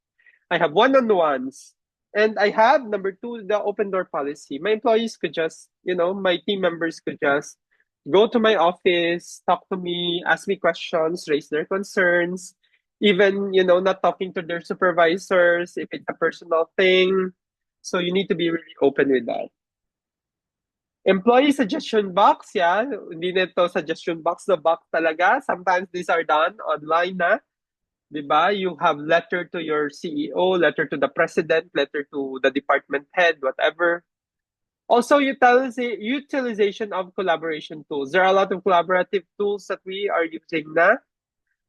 I have one-on-ones. And I have, number 2, the open door policy. My employees could just, my team members could just go to my office, talk to me, ask me questions, raise their concerns, even, not talking to their supervisors if it's a personal thing. So you need to be really open with that. Employee suggestion box, yeah. Hindi nito suggestion box na box talaga. Sometimes these are done online na. Diba? You have letter to your CEO, letter to the president, letter to the department head, whatever. Also, utilization of collaboration tools. There are a lot of collaborative tools that we are using na.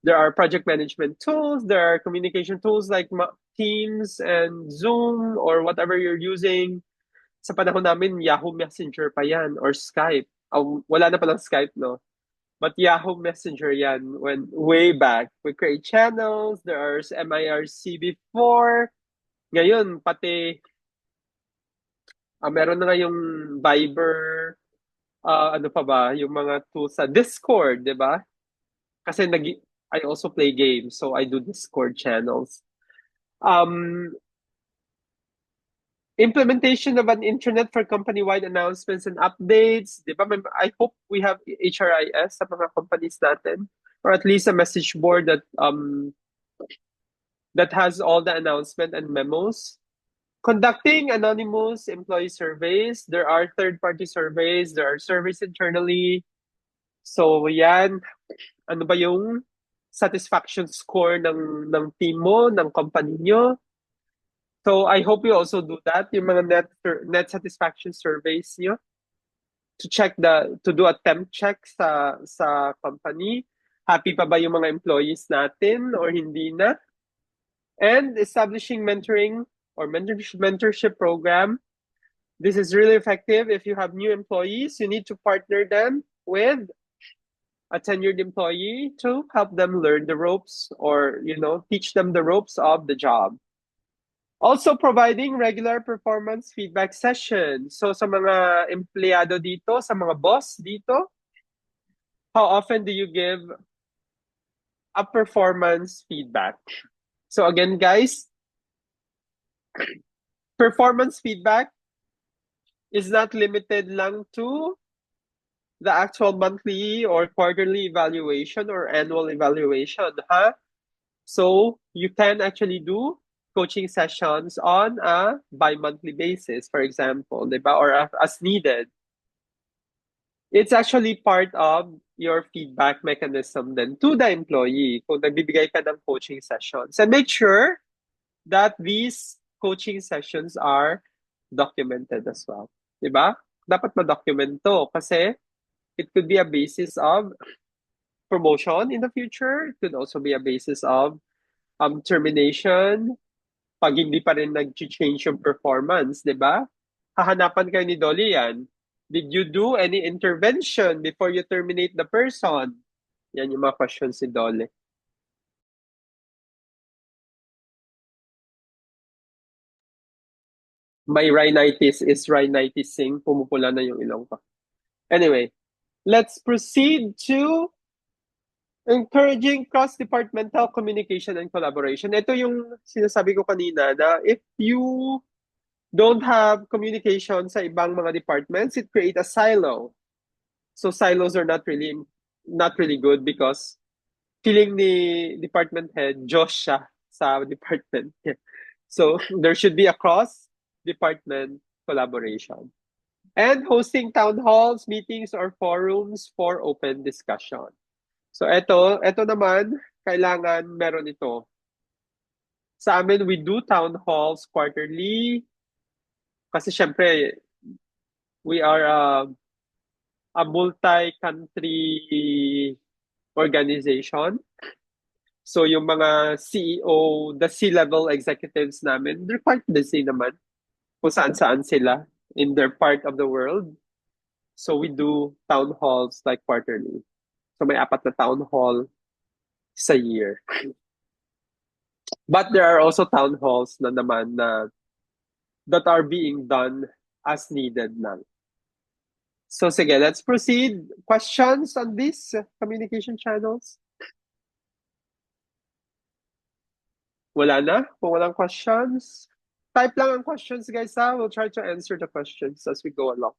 There are project management tools. There are communication tools like Teams and Zoom or whatever you're using. Sa panahon namin, Yahoo Messenger pa yan or Skype. Wala na palang Skype, no? But Yahoo Messenger yan when way back. We create channels. There's MIRC before. Ngayon, pati meron na nga yung Viber, ano pa ba, yung mga tools sa Discord, di ba? Kasi I also play games, so I do Discord channels. Implementation of an internet for company-wide announcements and updates. Di ba? I hope we have HRIS sa mga companies natin, or at least a message board that has all the announcement and memos. Conducting anonymous employee surveys. There are third-party surveys. There are surveys internally. So yan, ano ba yung satisfaction score ng team mo, ng company nyo? So I hope you also do that, yung mga net satisfaction surveys nyo, to do a temp check sa company. Happy pa ba yung mga employees natin or hindi na? And establishing mentoring or mentorship program. This is really effective. If you have new employees, you need to partner them with a tenured employee to help them learn the ropes, or teach them the ropes of the job. Also providing regular performance feedback sessions. So sa mga empleyado dito, sa mga boss dito, how often do you give a performance feedback? So again, guys, performance feedback is not limited lang to the actual monthly or quarterly evaluation or annual evaluation, huh? So you can actually do coaching sessions on a bi-monthly basis, for example, diba? Or as needed. It's actually part of your feedback mechanism then to the employee kung nagbibigay ka ng coaching sessions. And make sure that these coaching sessions are documented as well. Diba? Dapat ma-document to kasi it could be a basis of promotion in the future. It could also be a basis of termination pag hindi pa rin nag-change yung performance, di ba? Hahanapan kayo ni Dolly yan. Did you do any intervention before you terminate the person? Yan yung mga questions ni Dolly. My rhinitis is rhinitising. Pumupula na yung ilong ko. Anyway, let's proceed to encouraging cross-departmental communication and collaboration. Ito yung sinasabi ko kanina na if you don't have communication sa ibang mga departments, it creates a silo. So silos are not really good because feeling ni department head, Josh siya sa department. So there should be a cross-department collaboration. And hosting town halls, meetings, or forums for open discussion. So ito naman, kailangan meron ito. Sa amin, we do town halls quarterly. Kasi syempre, we are a multi-country organization. So yung mga CEO, the C-level executives namin, they're quite busy naman kung saan-saan sila in their part of the world. So we do town halls like quarterly. So may 4 na town hall sa year. But there are also town halls na naman that are being done as needed lang. So sige, let's proceed. Questions on these communication channels? Wala na? Kung walang questions, type lang ang questions, guys, ha? We'll try to answer the questions as we go along.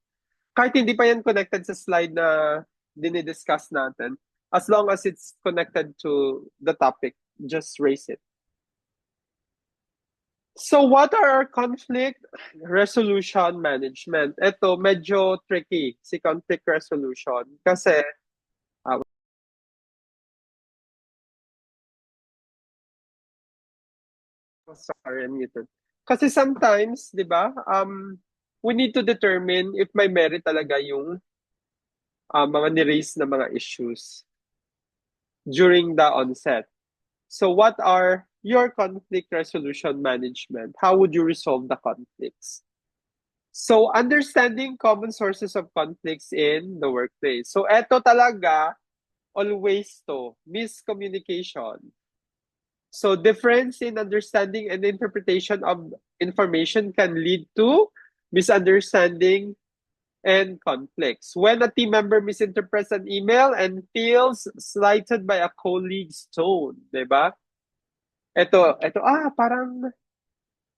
Kahit hindi pa yan connected sa slide na dinidiscuss natin, as long as it's connected to the topic, just raise it. So what are our conflict resolution management? Ito, medyo tricky, si conflict resolution. Kasi, sorry, I'm muted. Kasi sometimes, di ba, we need to determine if may merit talaga yung mga ni-raise na mga issues during the onset. So what are your conflict resolution management? How would you resolve the conflicts? So understanding common sources of conflicts in the workplace. So eto talaga, always to, miscommunication. So difference in understanding and interpretation of information can lead to misunderstanding and conflicts. When a team member misinterprets an email and feels slighted by a colleague's tone, di ba? Ito, parang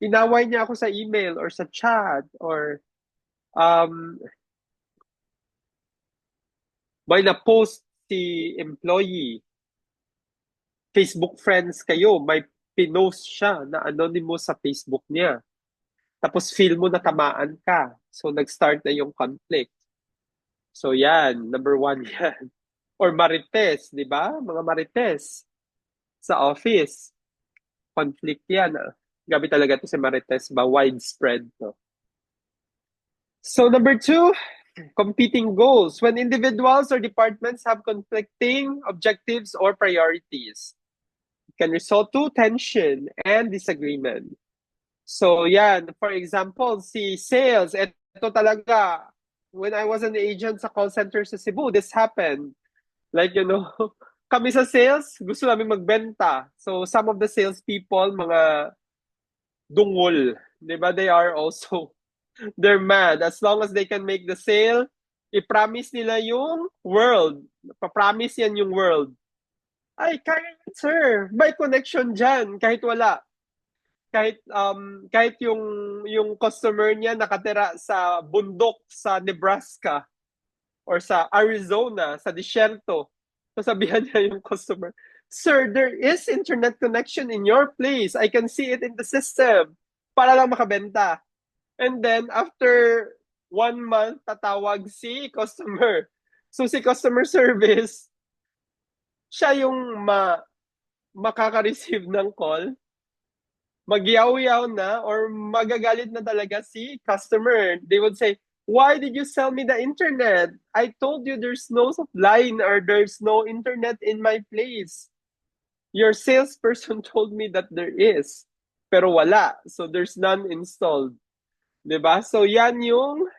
inaway niya ako sa email or sa chat or um, may na-post si employee, Facebook friends kayo, may pinost siya na anonymous sa Facebook niya. Tapos feel mo na tamaan ka. So nag-start na yung conflict. So yan, number one yan. Or marites, di ba? Mga marites sa office. Conflict yan. Gabi talaga to si marites ba? Widespread to. So number two, competing goals. When individuals or departments have conflicting objectives or priorities, it can result to tension and disagreement. So yan, for example, si sales, ito talaga, when I was an agent sa call center sa Cebu, this happened. Like, kami sa sales, gusto namin magbenta. So some of the sales people, mga dungol, di ba? They are also, they're mad. As long as they can make the sale, i-promise nila yung world. Pa-promise yan yung world. Ay, kaya yan, sir. May connection dyan, kahit wala. Kahit yung customer niya nakatira sa bundok sa Nebraska or sa Arizona, sa disyerto. Sasabihan niya yung customer, "Sir, there is internet connection in your place. I can see it in the system." Para lang makabenta. And then after 1 month, tatawag si customer. So si customer service, siya yung makaka-receive ng call, magyaw-yaw na or magagalit na talaga si customer. They would say, "Why did you sell me the internet? I told you there's no line or there's no internet in my place. Your salesperson told me that there is, pero wala. So there's none installed." Diba? So yan yung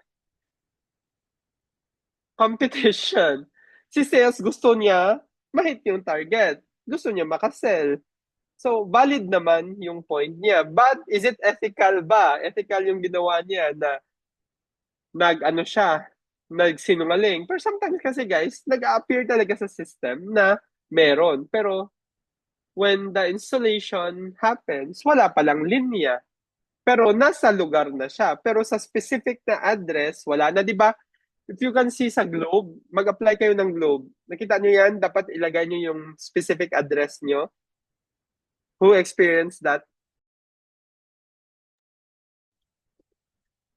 competition. Si sales gusto niya ma-hit yung target. Gusto niya makasell. So, valid naman yung point niya. But, is it ethical ba? Ethical yung ginawa niya na nagsinungaling. Pero sometimes kasi guys, nag-appear talaga sa system na meron. Pero, when the installation happens, wala palang linya. Pero nasa lugar na siya. Pero sa specific na address, wala na. Di ba? If you can see sa Globe, mag-apply kayo ng Globe. Nakita nyo yan, dapat ilagay nyo yung specific address nyo. Who experienced that?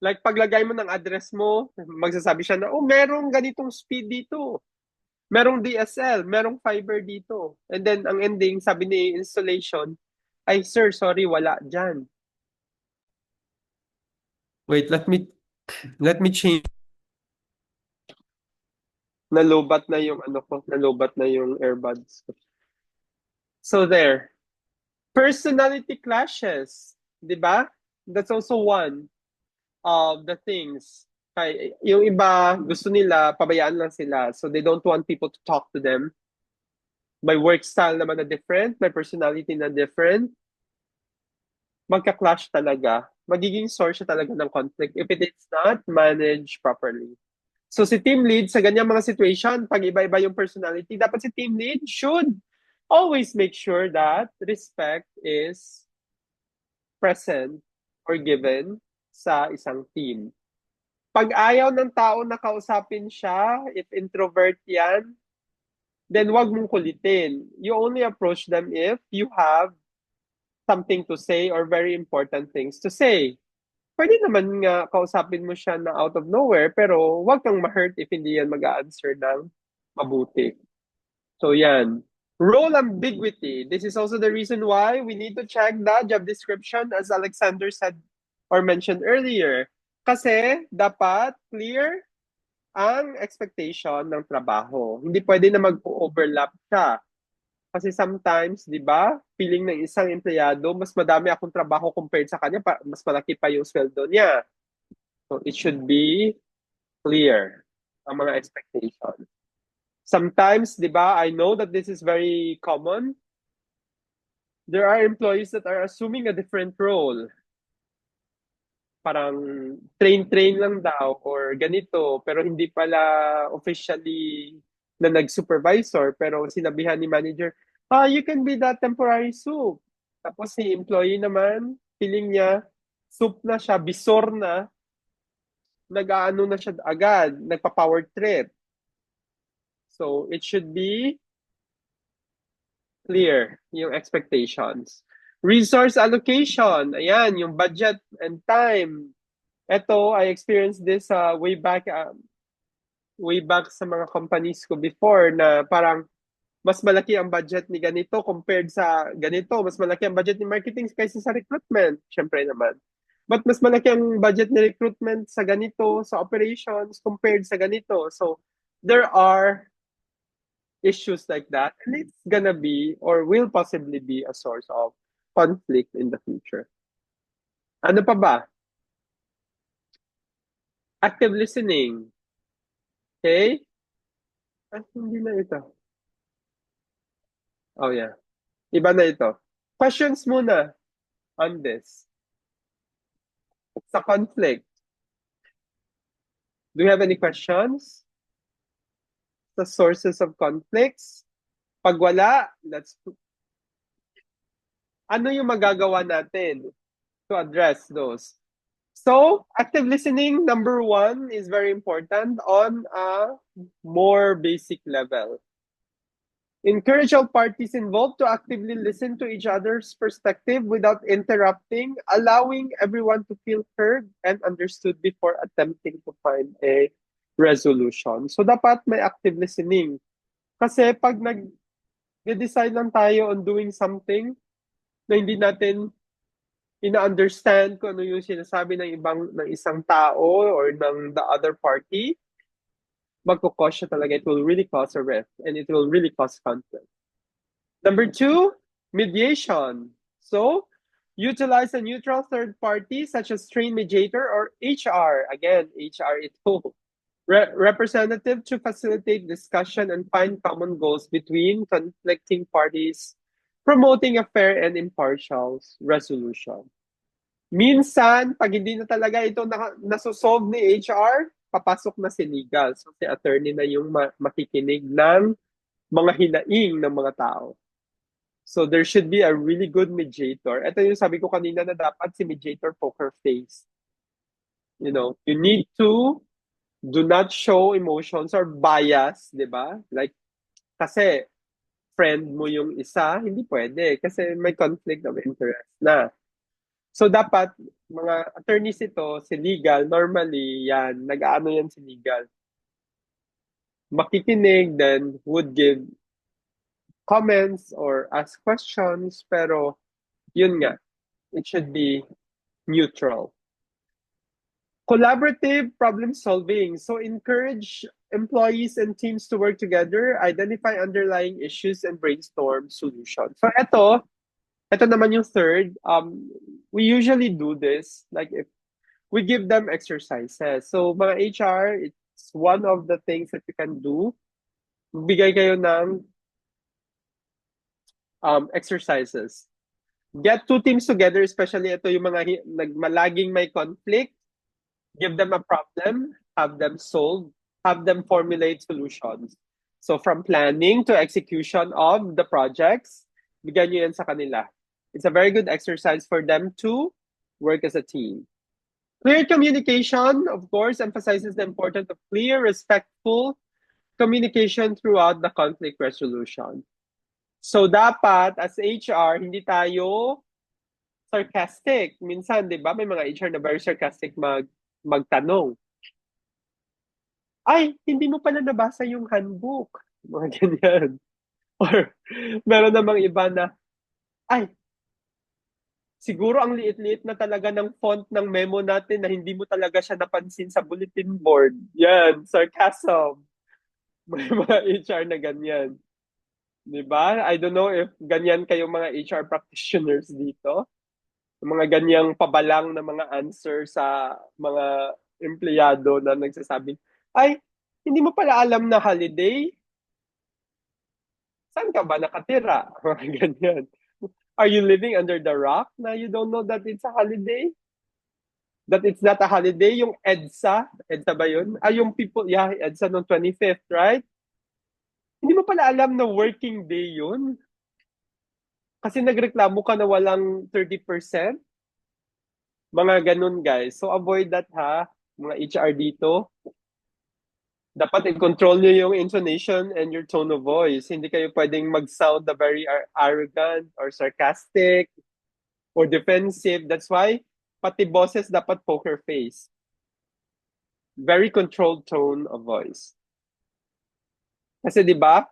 Like, paglagay mo ng address mo, magsasabi siya na, "Oh, merong ganitong speed dito. Merong DSL, merong fiber dito." And then, ang ending, sabi ni installation, "Ay, sir, sorry, wala dyan." Wait, let me change. Nalobat na yung nalobat na yung earbuds ko. So there. Personality clashes, di ba? That's also one of the things. Yung iba, gusto nila, pabayaan lang sila. So they don't want people to talk to them. May work style naman na different, may personality na different. Magka-clash talaga. Magiging source talaga ng conflict if it is not managed properly. So si team lead, sa ganyang mga situation, pag iba-iba yung personality, dapat si team lead should always make sure that respect is present or given sa isang team. Pag ayaw ng tao na kausapin siya, if introvert yan, then wag mong kulitin. You only approach them if you have something to say or very important things to say. Pwede naman nga kausapin mo siya na out of nowhere, pero wag kang ma-hurt if hindi yan mag-a-answer ng mabuti. So yan. Role ambiguity. This is also the reason why we need to check the job description, as Alexander said or mentioned earlier. Kasi dapat clear ang expectation ng trabaho. Hindi pwede na mag-overlap siya. Kasi sometimes, di ba, feeling ng isang empleyado, mas madami akong trabaho compared sa kanya, mas malaki pa yung sweldo niya. So it should be clear ang mga expectations. Sometimes, di ba, I know that this is very common. There are employees that are assuming a different role. Parang train lang daw or ganito, pero hindi pala officially na nag-supervisor, pero sinabihan ni manager, "You can be that temporary soup." Tapos si employee naman, feeling niya, soup na siya, bisor na, nag-aano na siya agad, nagpa-power trip. So, it should be clear yung expectations. Resource allocation, ayan, yung budget and time. Ito, I experienced this way back sa mga companies ko before na parang mas malaki ang budget ni ganito compared sa ganito. Mas malaki ang budget ni marketing kaysa sa recruitment. Siyempre naman. But mas malaki ang budget ni recruitment sa ganito, sa operations, compared sa ganito. So, there are issues like that. And it's gonna be, or will possibly be, a source of conflict in the future. Ano pa ba? Active listening. Okay? Hindi na ito. Oh, yeah. Iba na ito. Questions muna on this. Sa conflict. Do you have any questions? Sa sources of conflicts? Pag wala, ano yung magagawa natin to address those? So, active listening, number one, is very important on a more basic level. Encourage all parties involved to actively listen to each other's perspective without interrupting, allowing everyone to feel heard and understood before attempting to find a resolution. So, dapat may active listening. Kasi pag nag-decide lang tayo on doing something na hindi natin ina-understand kung ano yung sinasabi ng isang tao or ng the other party, magkukause siya talaga. It will really cause a rift and it will really cause conflict. Number two, mediation. So, utilize a neutral third party such as trained mediator or HR. Again, HR ito. Representative to facilitate discussion and find common goals between conflicting parties, promoting a fair and impartial resolution. Minsan, pag hindi na talaga ito nasosolve ni HR, papasok na si legal. So, si attorney na yung makikinig ng mga hinaing ng mga tao. So, there should be a really good mediator. Ito yung sabi ko kanina na dapat si mediator poker face. You know, you need to do not show emotions or bias, di ba? Like, kasi friend mo yung isa, hindi pwede kasi may conflict of interest na. So, dapat, mga attorneys ito, si legal, normally, yan, nag-aano yan si legal. Makikinig, then would give comments or ask questions, pero yun nga, it should be neutral. Collaborative problem solving. So, encourage employees and teams to work together, identify underlying issues, and brainstorm solutions. So, ito naman yung third. We usually do this, like if we give them exercises. So, mga HR, it's one of the things that you can do. Bigay kayo ng exercises. Get two teams together, especially ito yung mga malaging may conflict. Give them a problem, have them solve, have them formulate solutions. So, from planning to execution of the projects, bigyan nyo yan sa kanila. It's a very good exercise for them to work as a team. Clear communication, of course, emphasizes the importance of clear, respectful communication throughout the conflict resolution. So, dapat, as HR, hindi tayo sarcastic. Minsan, di ba, may mga HR na very sarcastic magtanong. Ay, hindi mo pala nabasa yung handbook. Mga ganyan. Or, meron namang iba na, ay, siguro ang liit-liit na talaga ng font ng memo natin na hindi mo talaga siya napansin sa bulletin board. Yan, sarcasm. May mga HR na ganyan. Diba? I don't know if ganyan kayo mga HR practitioners dito. Mga ganyang pabalang na mga answer sa mga empleyado na nagsasabing, ay, hindi mo pala alam na holiday? Saan ka ba nakatira? Mga ganyan. Are you living under the rock na you don't know that it's a holiday? That it's not a holiday? Yung EDSA ba yun? Yung people, yeah, EDSA noong 25th, right? Hindi mo pala alam na working day yun? Kasi nagreklamo ka na walang 30%? Mga ganun, guys. So, avoid that, ha? Mga HR dito. Dapat i-control nyo yung intonation and your tone of voice. Hindi kayo pwedeng mag-sound na very arrogant or sarcastic or defensive. That's why, pati bosses dapat poker face. Very controlled tone of voice. Kasi di ba,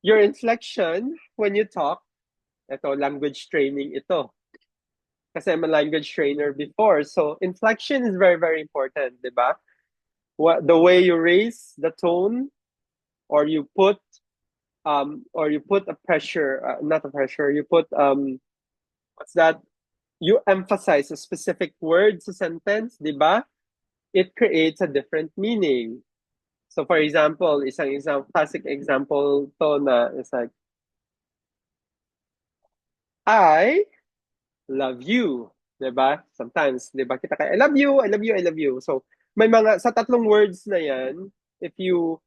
your inflection when you talk, ito, language training ito. Kasi I'm a language trainer before. So, inflection is very, very important, di ba? The way you raise the tone or you put a pressure, not a pressure, you put, what's that? You emphasize a specific word sa sentence, di ba? It creates a different meaning. So for example, isang classic example to na is like, I love you. Diba? Sometimes, diba? Kita kaya, I love you, I love you, I love you. So, may mga, sa tatlong words na yan, if you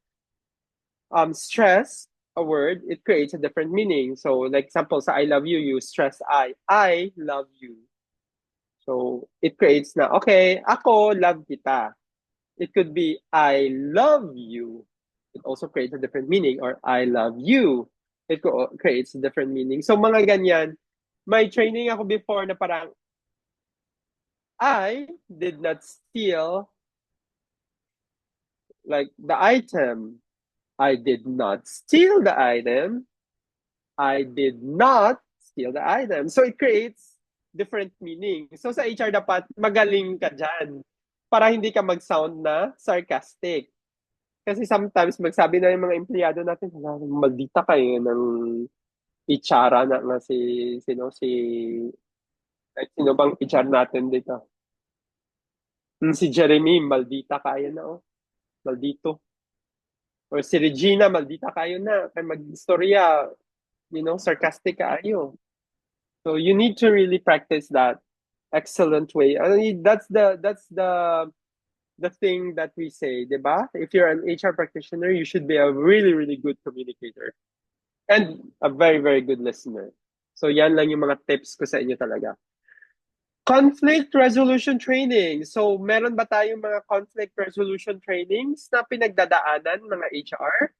stress a word, it creates a different meaning. So, like example, sa I love you, you stress I love you. So, it creates na, okay, ako love kita. It could be, I love you. It also creates a different meaning. Or, I love you. It creates a different meaning. So, mga ganyan. May training ako before na parang, I did not steal like the item. I did not steal the item. I did not steal the item. So, it creates different meaning. So, sa HR dapat magaling ka dyan para hindi ka mag-sound na sarcastic. Kasi sometimes magsabi na yung mga empleyado natin, maldita kayo ng itsara na nga sino bang HR natin dito? Si Jeremy, maldita kayo na, oh. Maldito. Or si Regina, maldita kayo na. Kaya mag-istorya, sarcastic kayo. So you need to really practice that excellent way. I mean, that's the thing that we say, diba? If you're an HR practitioner, you should be a really, really good communicator and a very, very good listener. So yan lang yung mga tips ko sa inyo talaga. Conflict resolution training. So meron ba tayong mga conflict resolution trainings na pinagdadaanan mga HR?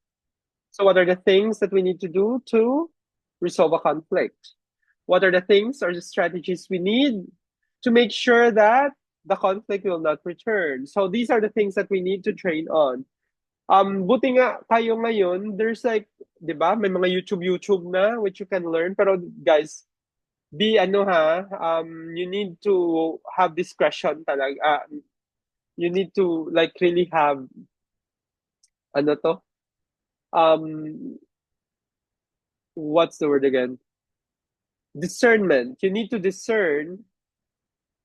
So what are the things that we need to do to resolve a conflict? What are the things or the strategies we need to make sure that the conflict will not return? So these are the things that we need to train on. Buti nga tayo ngayon, there's like, di ba, may mga YouTube na which you can learn. Pero guys, you need to have discretion talaga. You need to like really have, what's the word again? Discernment. You need to discern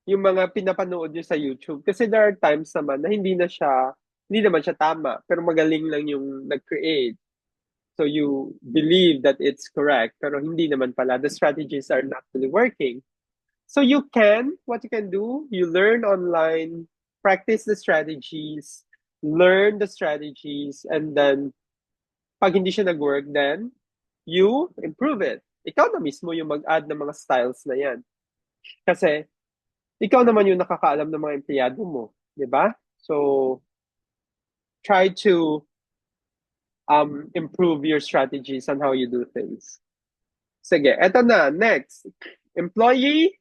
yung mga pinapanood nyo sa YouTube. Kasi there are times naman na hindi naman siya tama, pero magaling lang yung nag-create. So you believe that it's correct, pero hindi naman pala. The strategies are not really working. So what you can do, you learn online, practice the strategies, learn the strategies, and then pag hindi siya nag-work, then you improve it. Ikaw na mismo yung mag-add ng mga styles na yan. Kasi ikaw naman yung nakakaalam ng mga empleyado mo, di ba? So try to improve your strategies on how you do things. Sige, eto na. Next, employee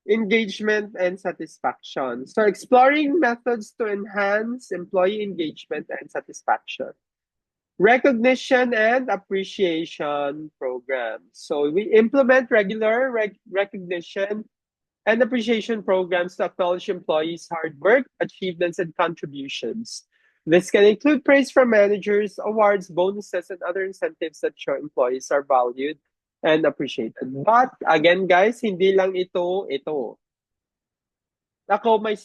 engagement and satisfaction. So exploring methods to enhance employee engagement and satisfaction. Recognition and appreciation programs. So we implement regular recognition and appreciation programs to acknowledge employees' hard work, achievements, and contributions. This can include praise from managers, awards, bonuses, and other incentives that show employees are valued and appreciated. But again, guys, hindi lang ito. Ako, my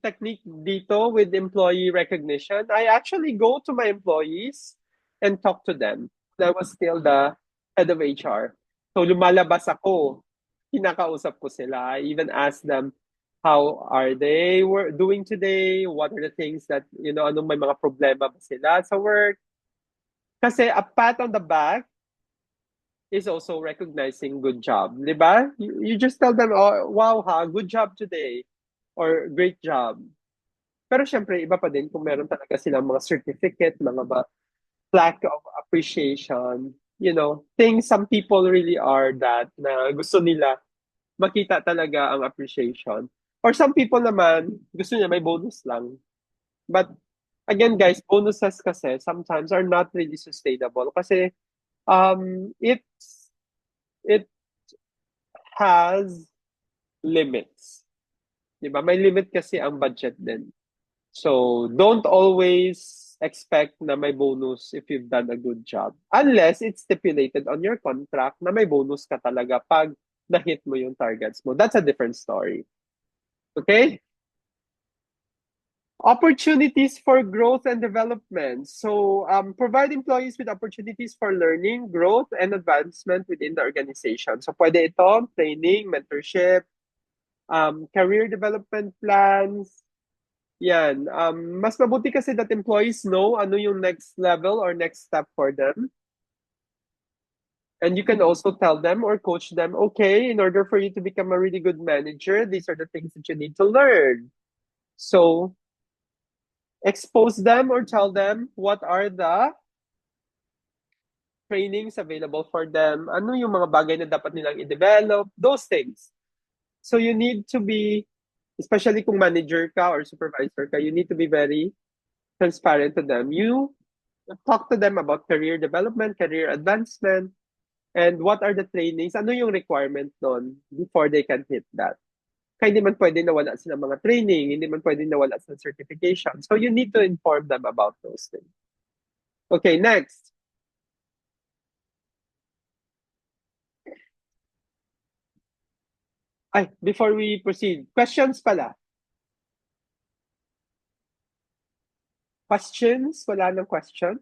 technique dito with employee recognition, I actually go to my employees and talk to them. I was still the head of HR. So lumalabas ako, kinakausap ko sila. I even ask them, how are they doing today? What are the things that, anong may mga problema ba sila sa work? Kasi a pat on the back is also recognizing good job, di ba? You just tell them, oh, wow ha, good job today, or great job. Pero syempre, iba pa din kung meron talaga silang mga certificate, mga plaque of appreciation, things some people really are that na gusto nila makita talaga ang appreciation. Or some people naman, gusto niya may bonus lang. But again, guys, bonuses kasi sometimes are not really sustainable kasi it has limits. Diba? May limit kasi ang budget din. So, don't always expect na may bonus if you've done a good job. Unless it's stipulated on your contract na may bonus ka talaga pag na-hit mo yung targets mo. That's a different story. Okay? Opportunities for growth and development. So, provide employees with opportunities for learning, growth, and advancement within the organization. So, pwede ito, training, mentorship, career development plans. Yan. Mas mabuti kasi that employees know ano yung next level or next step for them. And you can also tell them or coach them, okay, in order for you to become a really good manager, these are the things that you need to learn. So, expose them or tell them what are the trainings available for them, ano yung mga bagay na dapat nilang i-develop, those things. So you need to be, especially kung manager ka or supervisor ka, you need to be very transparent to them. You talk to them about career development, career advancement, and what are the trainings, ano yung requirement doon before they can hit that. Kaya hindi man pwede nawala sila mga training, hindi man pwede nawala sila certification. So you need to inform them about those things. Okay, next. Ay, before we proceed, questions pala. Questions? Wala nang questions?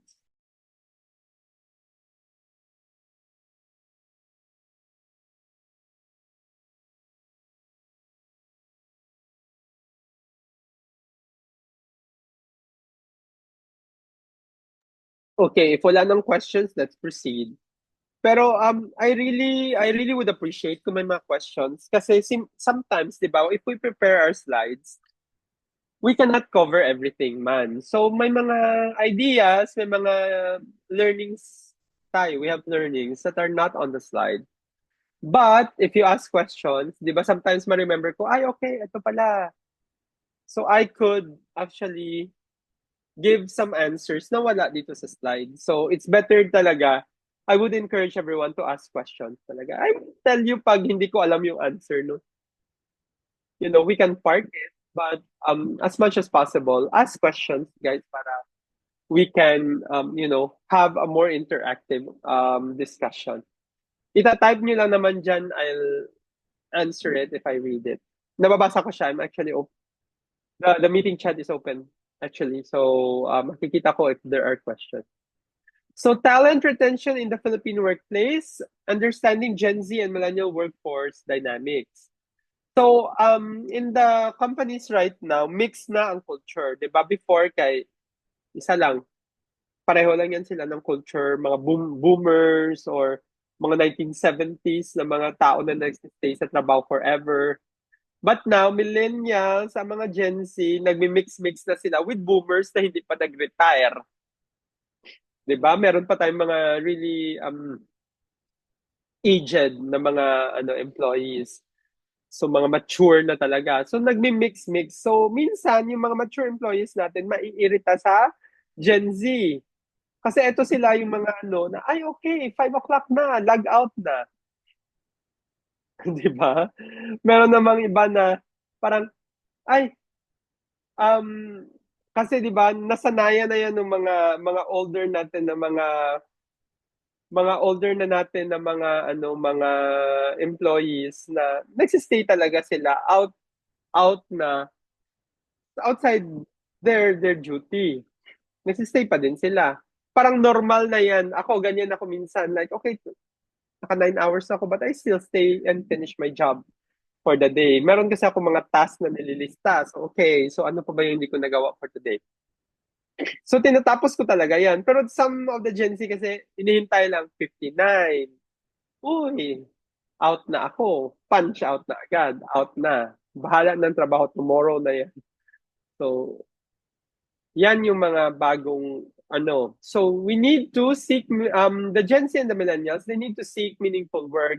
Okay, if wala nang questions, let's proceed. Pero I really would appreciate kung may mga questions kasi sometimes, 'di ba, if we prepare our slides, we cannot cover everything man. So may mga ideas, may mga learnings tayo. We have learnings that are not on the slide. But if you ask questions, 'di ba, sometimes ma-remember ko, ay okay, ito pala. So I could actually give some answers na wala dito sa slide. So it's better talaga. I would encourage everyone to ask questions talaga. I will tell you pag hindi ko alam yung answer, no? We can park it, but as much as possible, ask questions, guys, para we can, have a more interactive discussion. Ita-type nyo lang naman dyan, I'll answer it if I read it. Nababasa ko siya. I'm actually open. The meeting chat is open. Actually, so makikita ko if there are questions. So talent retention in the Philippine workplace, understanding Gen Z and millennial workforce dynamics. So in the companies right now, mixed na ang culture. Diba? Before kay isa lang, pareho lang yan sila ng culture, mga boomers or mga 1970s na mga tao na nag-stay sa trabaho forever. But now, millennials, sa mga Gen Z, nagmi-mix-mix na sila with boomers na hindi pa nag-retire. 'Di ba? Meron pa tayong mga really aged na mga employees. So, mga mature na talaga. So, nagmi-mix-mix. So, minsan, yung mga mature employees natin, maiirita sa Gen Z. Kasi ito sila yung mga na, ay okay, 5 o'clock na, log out na. Di ba? Meron namang iba na parang, ay, kasi di ba, nasanayan na yan ng mga older natin na mga older na natin na mga employees na nagsistay talaga sila out na outside their duty. Nagsistay pa din sila. Parang normal na yan. Ako, ganyan ako minsan. Like, okay, naka 9 hours ako, but I still stay and finish my job for the day. Meron kasi ako mga tasks na nililista. So, okay, so ano pa ba yung hindi ko nagawa for today? So, tinatapos ko talaga yan. Pero some of the Gen Z kasi, inihintay lang 59. uy, out na ako. Punch out na agad. Out na. Bahala ng trabaho tomorrow na yan. So, yan yung mga bagong ano. So, we need to seek, the Gen Z and the millennials, they need to seek meaningful work,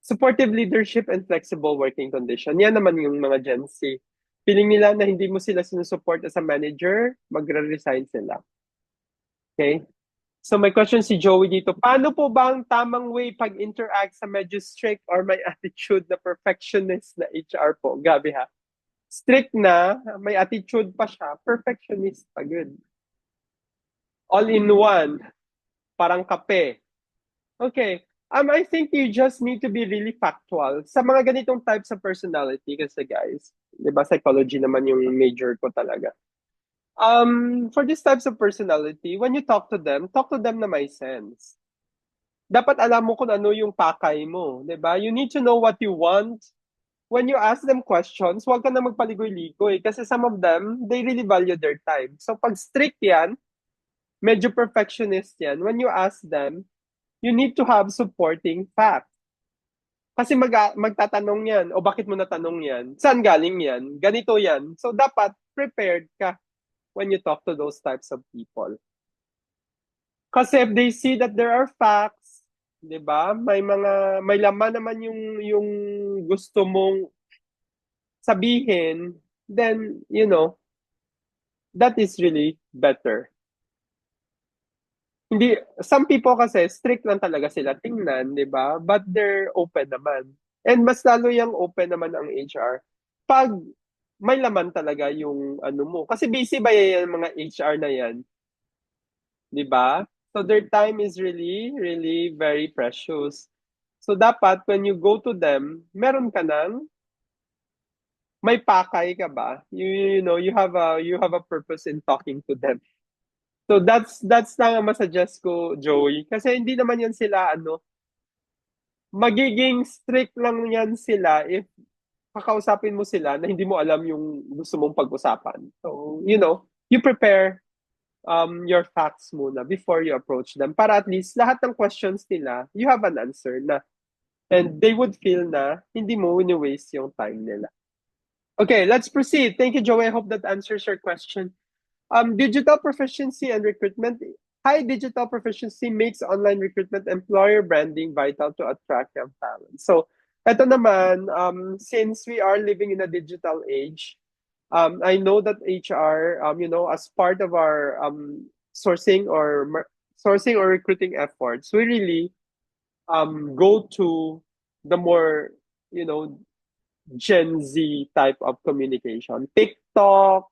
supportive leadership, and flexible working condition. Yan naman yung mga Gen Z. Feeling nila na hindi mo sila sinusupport as a manager, magre-resign sila. Okay? So may question si Joey dito. Paano po ba ang tamang way pag-interact sa medyo strict or may attitude na perfectionist na HR po? Gabi ha. Strict na, may attitude pa siya, perfectionist pa good. All in one, parang kape. Okay. I think you just need to be really factual. Sa mga ganitong types of personality, kasi guys, di ba, psychology naman yung major ko talaga. For these types of personality, when you talk to them na may sense. Dapat alam mo kung ano yung pakay mo, 'di ba? You need to know what you want. When you ask them questions, huwag ka na magpaligoy-ligoy kasi some of them, they really value their time. So pag strict 'yan, medyo perfectionist 'yan. When you ask them, you need to have supporting facts. Kasi magtatanong 'yan, o bakit mo natanong 'yan? Saan galing 'yan? Ganito 'yan. So dapat prepared ka when you talk to those types of people. Kasi if they see that there are facts, 'di ba? May laman naman yung gusto mong sabihin, then that is really better. Hindi some people kasi strict lang talaga sila tingnan, 'di ba? But they're open naman. And mas lalo yung open naman ang HR pag may laman talaga yung ano mo. Kasi busy ba yan mga HR na yan? 'Di ba? So their time is really, really very precious. So dapat when you go to them, meron ka ng may pakay ka ba? You know, you have a purpose in talking to them. So that's lang ang masuggest ko, Joey. Kasi hindi naman yan sila magiging strict lang yan sila if kakausapin mo sila na hindi mo alam yung gusto mong pag-usapan. So, you prepare your facts muna before you approach them para at least lahat ng questions nila, you have an answer na. And they would feel na hindi mo wini-waste yung time nila. Okay, let's proceed. Thank you, Joey. I hope that answers your question. Digital proficiency and recruitment. High digital proficiency makes online recruitment employer branding vital to attract young talent. So, eto naman, since we are living in a digital age, I know that HR, as part of our sourcing or recruiting efforts, we really go to the more, Gen Z type of communication. TikTok,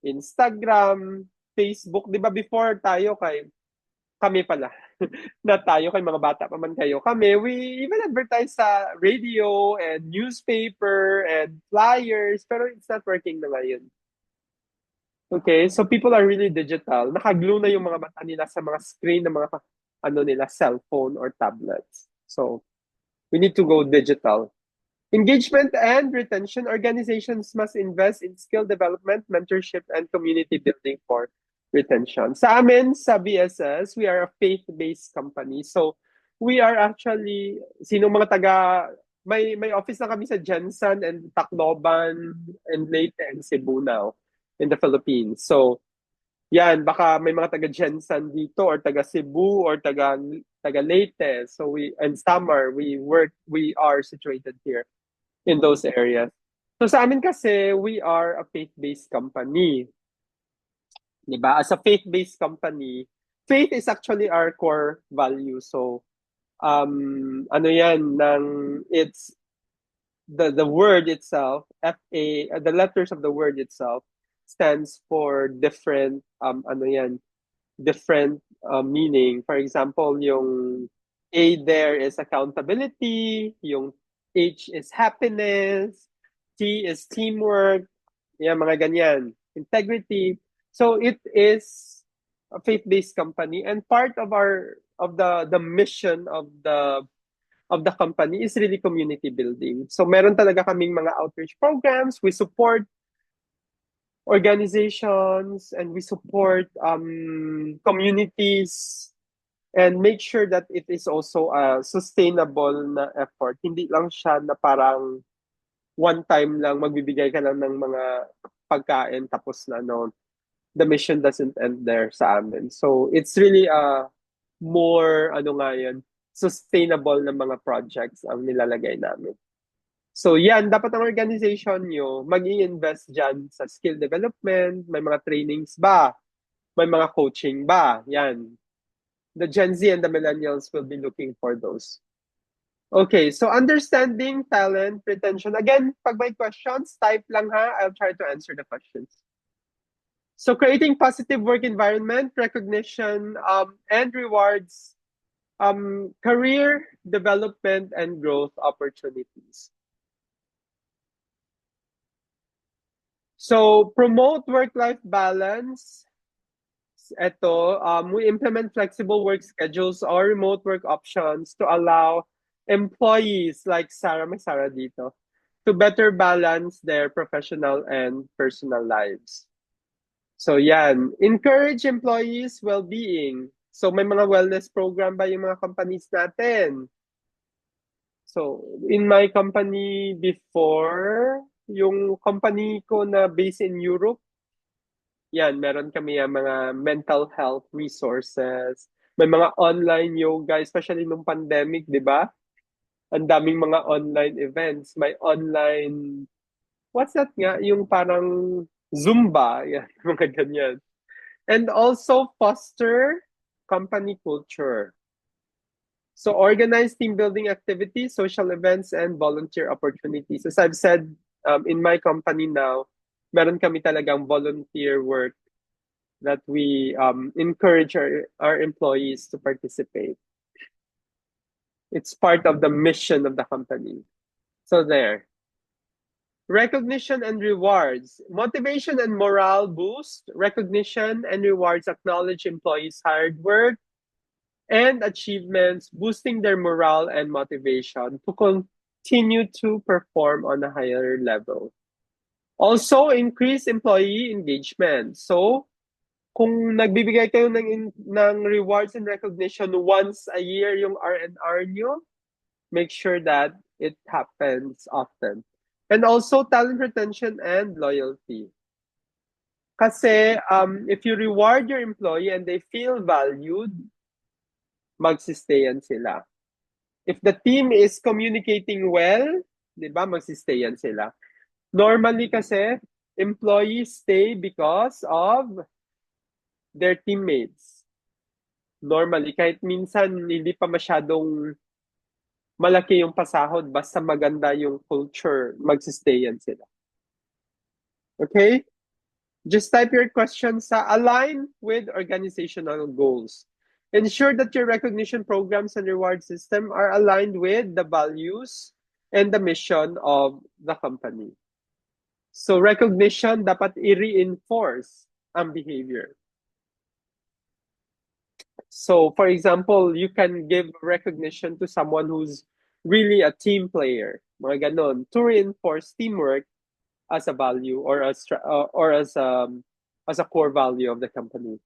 Instagram, Facebook. Di ba before kami pala, na tayo kay mga bata pa man kayo. We even advertise sa radio and newspaper and flyers, pero it's not working na ngayon. Okay, so people are really digital. Nakaglue na yung mga mata nila sa mga screen ng mga cellphone or tablets. So, we need to go digital. Engagement and retention. Organizations must invest in skill development, mentorship, and community building for retention. Sa amin, sa BSS, we are a faith-based company. So, we are actually, may office na kami sa Jensen and Tacloban and Leyte and Cebu now in the Philippines. So, yan, baka may mga taga Jensen dito or taga Cebu or taga Leyte. So and Samar, we are situated here in those areas. So sa amin kasi, we are a faith-based company. Diba? As a faith-based company, faith is actually our core value. So, it's the word itself, the letters of the word itself stands for different different meaning. For example, yung A there is accountability, yung H is happiness, T is teamwork, mga ganyan, integrity. So it is a faith-based company, and part of the mission of the company is really community building. So meron talaga kaming mga outreach programs. We support organizations and we support communities and make sure that it is also a sustainable na effort. Hindi lang siya na parang one time lang magbibigay ka lang ng mga pagkain tapos na no. The mission doesn't end there sa amin. So it's really a more ano nga yun, sustainable na mga projects ang nilalagay namin. So yan, dapat ang organization nyo mag-i-invest dyan sa skill development, may mga trainings ba, may mga coaching ba, yan. The Gen Z and the millennials will be looking for those. Okay, so understanding talent retention. Again, pag may questions, type lang ha. I'll try to answer the questions. So creating positive work environment, recognition, and rewards, career development and growth opportunities. So promote work-life balance. Ito, we implement flexible work schedules or remote work options to allow employees like Sarah, may Sarah dito, to better balance their professional and personal lives. So yan, encourage employees' well-being. So may mga wellness program ba yung mga companies natin? So in my company before, yung company ko na based in Europe, yan, meron kami yung mga mental health resources. May mga online yoga, especially nung pandemic, di ba? Ang daming mga online events. May online, what's that nga? Yung parang Zumba, yan, mga ganyan. And also foster company culture. So organize team building activities, social events, and volunteer opportunities. As I've said, in my company now, meron kami talagang volunteer work that we encourage our employees to participate. It's part of the mission of the company. So there. Recognition and rewards. Motivation and morale boost. Recognition and rewards acknowledge employees' hard work and achievements, boosting their morale and motivation to continue to perform on a higher level. Also, increase employee engagement. So, kung nagbibigay kayo ng rewards and recognition once a year yung R&R nyo, make sure that it happens often. And also, talent retention and loyalty. Kasi if you reward your employee and they feel valued, magsistayan sila. If the team is communicating well, di ba, magsistayan sila. Normally kasi, employees stay because of their teammates. Normally, kahit minsan hindi pa masyadong malaki yung pasahod, basta maganda yung culture, magsistayan sila. Okay? Just type your questions sa align with organizational goals. Ensure that your recognition programs and reward system are aligned with the values and the mission of the company. So recognition dapat i-reinforce ang behavior. So for example, you can give recognition to someone who's really a team player, mga ganon, to reinforce teamwork as a value or as a core value of the company.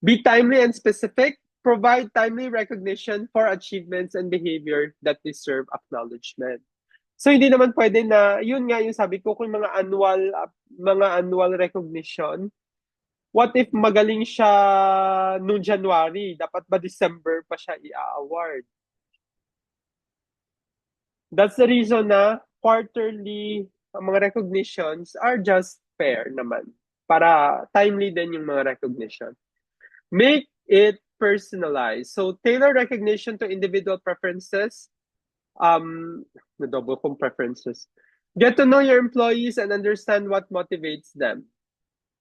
Be timely and specific. Provide timely recognition for achievements and behavior that deserve acknowledgement. So hindi naman pwede na, yun nga yung sabi ko, kung mga annual recognition, what if magaling siya noong January, dapat ba December pa siya i-award? That's the reason na quarterly ang mga recognitions are just fair naman. Para timely din yung mga recognition. Make it personalized. So tailor recognition to individual preferences. Double kong preferences. Get to know your employees and understand what motivates them.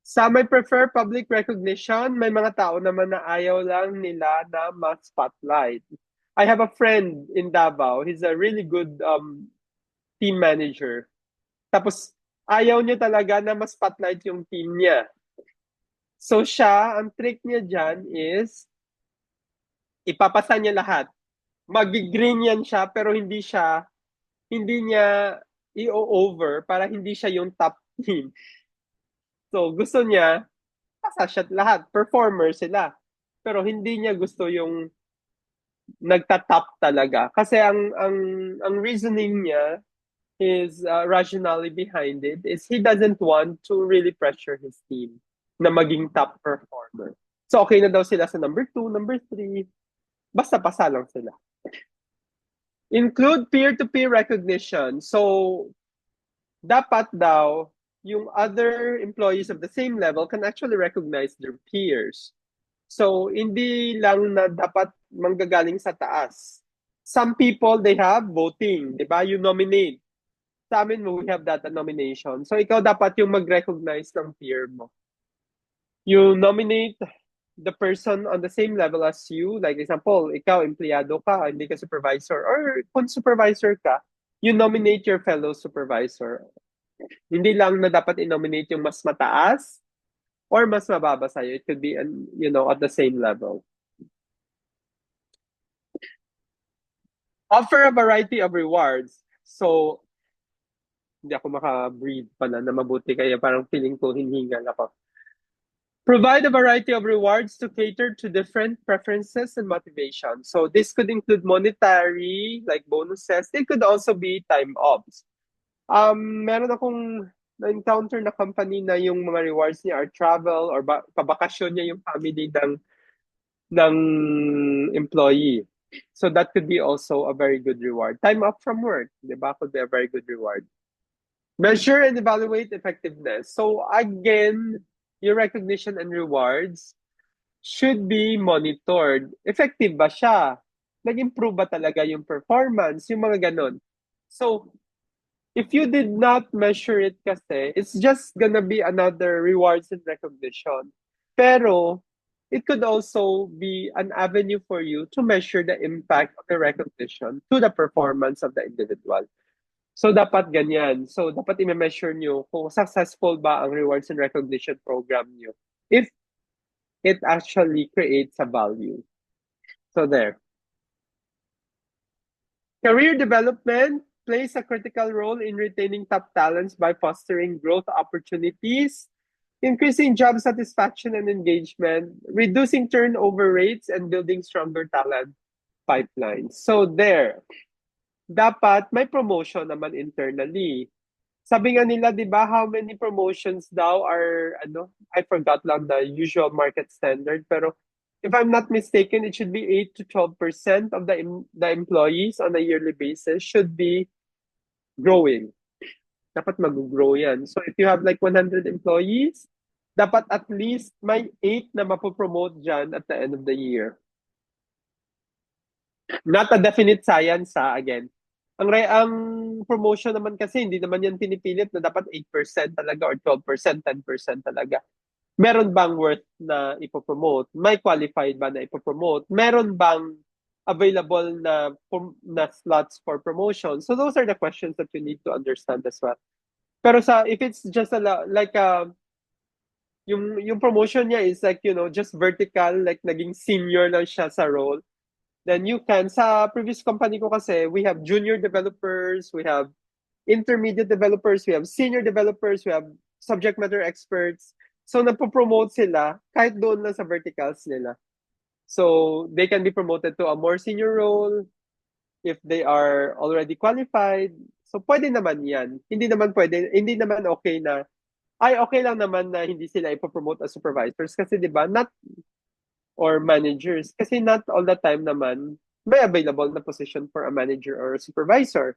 Some may prefer public recognition. May mga tao naman na ayaw lang nila na ma-spotlight. I have a friend in Davao. He's a really good team manager. Tapos, ayaw niya talaga na ma-spotlight yung team niya. So siya, ang trick niya dyan is, ipapasa niya lahat. Mag-green yan siya, pero hindi niya i-over para hindi siya yung top team. So gusto niya, pasa siya lahat. Performer sila. Pero hindi niya gusto yung nagtatap talaga. Kasi ang reasoning niya his rationale behind it is he doesn't want to really pressure his team na maging top performer. So okay na daw sila sa number 2, number 3, basta pasa lang sila. Include peer-to-peer recognition. So dapat daw yung other employees of the same level can actually recognize their peers. So hindi lang na dapat manggagaling sa taas. Some people, they have voting, di ba? You nominate. Sa amin, we have that nomination. So, ikaw dapat yung mag-recognize ng peer mo. You nominate the person on the same level as you. Like, example, ikaw, empleyado ka, hindi ka supervisor. Or kung supervisor ka, you nominate your fellow supervisor. Hindi lang na dapat i-nominate yung mas mataas or mas mababa sa'yo. It could be, at the same level. Offer a variety of rewards. So, hindi ako maka-breathe pala na mabuti kaya parang feeling ko hinihingal ako. Provide a variety of rewards to cater to different preferences and motivation. So this could include monetary, like bonuses. It could also be time offs. Meron akong na-encounter na company na yung mga rewards niya are travel or pabakasyon niya yung family ng employee. So that could be also a very good reward. Time off from work, di ba? Could be a very good reward. Measure and evaluate effectiveness. So again, your recognition and rewards should be monitored. Effective ba siya? Nag-improve ba talaga yung performance? Yung mga ganon. So, if you did not measure it kasi, it's just gonna be another rewards and recognition. Pero, it could also be an avenue for you to measure the impact of the recognition to the performance of the individual. So, dapat ganyan. So, dapat i-measure nyo kung successful ba ang rewards and recognition program nyo. If it actually creates a value. So, there. Career development plays a critical role in retaining top talents by fostering growth opportunities, increasing job satisfaction and engagement, reducing turnover rates, and building stronger talent pipelines. So, there. Dapat may promotion naman internally. Sabi nga nila, di ba, how many promotions daw are, I forgot lang the usual market standard, pero if I'm not mistaken, it should be 8 to 12% of the employees on a yearly basis should be growing. Dapat mag-grow yan. So if you have like 100 employees, dapat at least may 8 na mapopromote dyan at the end of the year. Not a definite science, again. Ang promotion naman kasi, hindi naman yan pinipilit na dapat 8% talaga or 12%, 10% talaga. Meron bang worth na ipopromote? May qualified ba na ipopromote? Meron bang available na slots for promotion? So those are the questions that you need to understand as well. Pero if it's just yung promotion niya is like, just vertical, like naging senior lang siya sa role, then you can. Sa previous company ko kasi, we have junior developers, we have intermediate developers, we have senior developers, we have subject matter experts. So, napopromote sila kahit doon lang sa verticals nila. So, they can be promoted to a more senior role if they are already qualified. So, pwede naman yan. Hindi naman okay na, okay lang naman na hindi sila ipopromote as supervisors kasi, di ba, or managers. Kasi not all the time naman may available na position for a manager or a supervisor.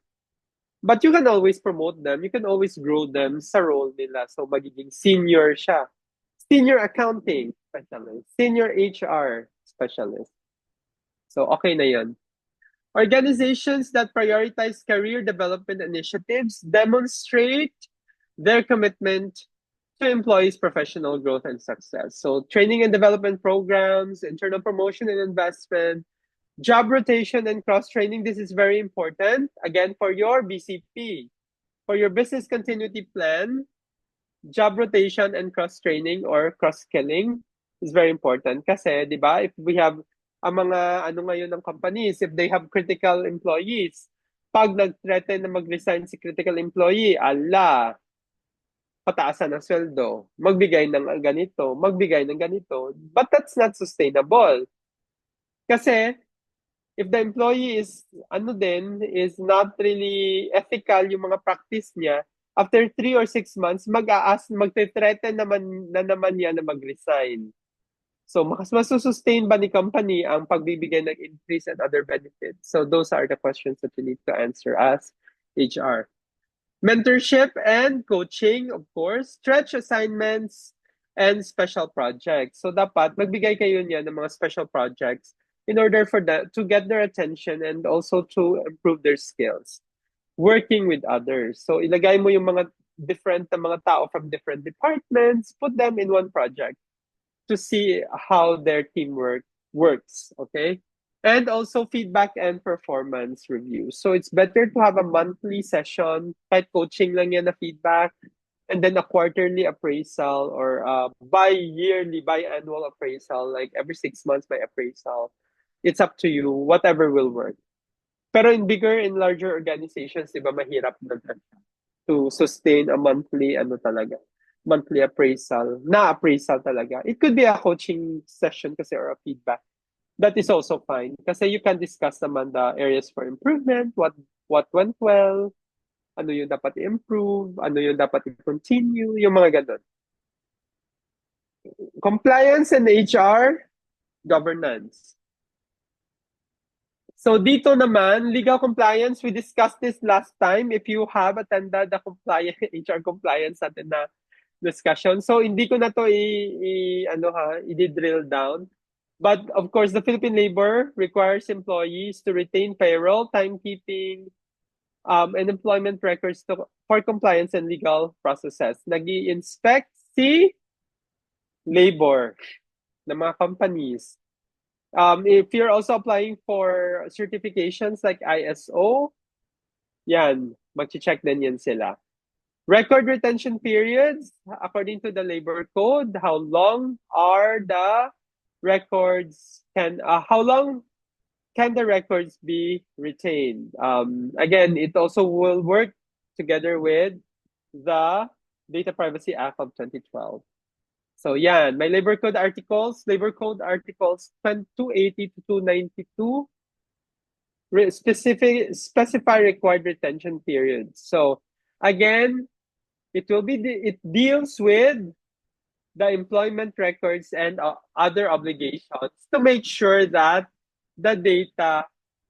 But you can always promote them. You can always grow them sa role nila. So, magiging senior siya. Senior accounting specialist. Senior HR specialist. So, okay na yun. Organizations that prioritize career development initiatives demonstrate their commitment to employees' professional growth and success. So training and development programs, internal promotion and investment, job rotation and cross-training. This is very important. Again, for your BCP, for your business continuity plan, job rotation and cross-training or cross-skilling is very important. Kasi, di ba, if we have ang mga ngayon ng companies, if they have critical employees, pag nag-threaten na mag-resign si critical employee, pataasan ng sweldo, magbigay ng ganito. But that's not sustainable. Kasi, if the employee is is not really ethical yung mga practice niya, after 3 or 6 months, magte-threaten naman yan na mag-resign. So, masusustain ba ni company ang pagbibigay ng increase and other benefits? So, those are the questions that you need to answer as HR. Mentorship and coaching, of course. Stretch assignments and special projects. So, dapat magbigay kayo niya ng mga special projects in order for that to get their attention and also to improve their skills. Working with others. So, ilagay mo yung mga different na mga tao from different departments, put them in one project to see how their teamwork works, okay? And also feedback and performance review. So it's better to have a monthly session, kahit coaching lang yan na feedback, and then a quarterly appraisal or bi-yearly, biannual appraisal, like every 6 months by appraisal. It's up to you, whatever will work. Pero in bigger and larger organizations, di ba, mahirap na to sustain a monthly monthly appraisal, na-appraisal talaga. It could be a coaching session kasi or a feedback. That is also fine kasi you can discuss naman the areas for improvement, what went well, ano yung dapat i-improve, ano yung dapat i-continue, yung mga ganun. Compliance and HR, governance. So dito naman, legal compliance, we discussed this last time. If you have attended the HR compliance natin na discussion. So hindi ko na to i-drill down. But of course, the Philippine labor requires employees to retain payroll, timekeeping, and employment records for compliance and legal processes. Nag-i-inspect si labor ng mga companies. If you're also applying for certifications like ISO, yan, mag-check din yan sila. Record retention periods, according to the labor code, how long are the records how long can the records be retained? Again, it also will work together with the Data Privacy Act of 2012. So yan, my labor code articles 280 to 292 specify required retention periods. So again, it deals with the employment records and other obligations to make sure that the data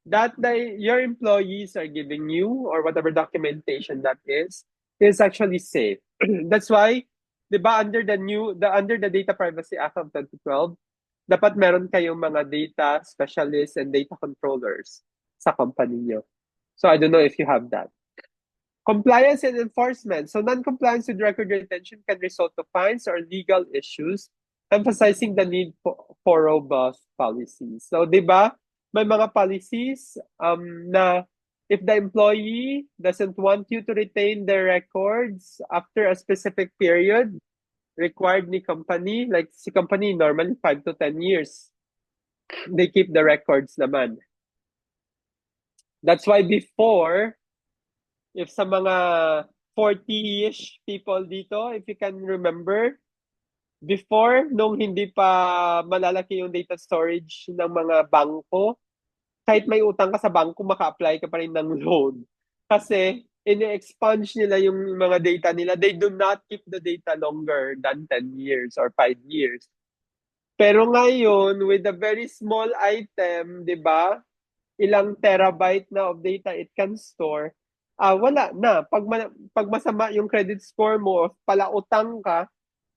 that your employees are giving you or whatever documentation that is actually safe. That's why, di ba, under the Data Privacy Act of 2012, dapat meron kayong mga data specialists and data controllers sa company nyo. So I don't know if you have that. Compliance and enforcement. So non-compliance with record retention can result to fines or legal issues, emphasizing the need for robust policies. So, di ba, may mga policies na if the employee doesn't want you to retain their records after a specific period required ni company, like si company normally 5 to 10 years, they keep the records naman. That's why before, if sa mga 40-ish people dito, if you can remember, before, nung hindi pa malalaki yung data storage ng mga bangko, kahit may utang ka sa bangko, maka-apply ka pa rin ng loan. Kasi, ini-expunge nila yung mga data nila. They do not keep the data longer than 10 years or 5 years. Pero ngayon, with a very small item, di ba, ilang terabyte na of data it can store, wala na. Pag masama yung credit score mo, palautang ka,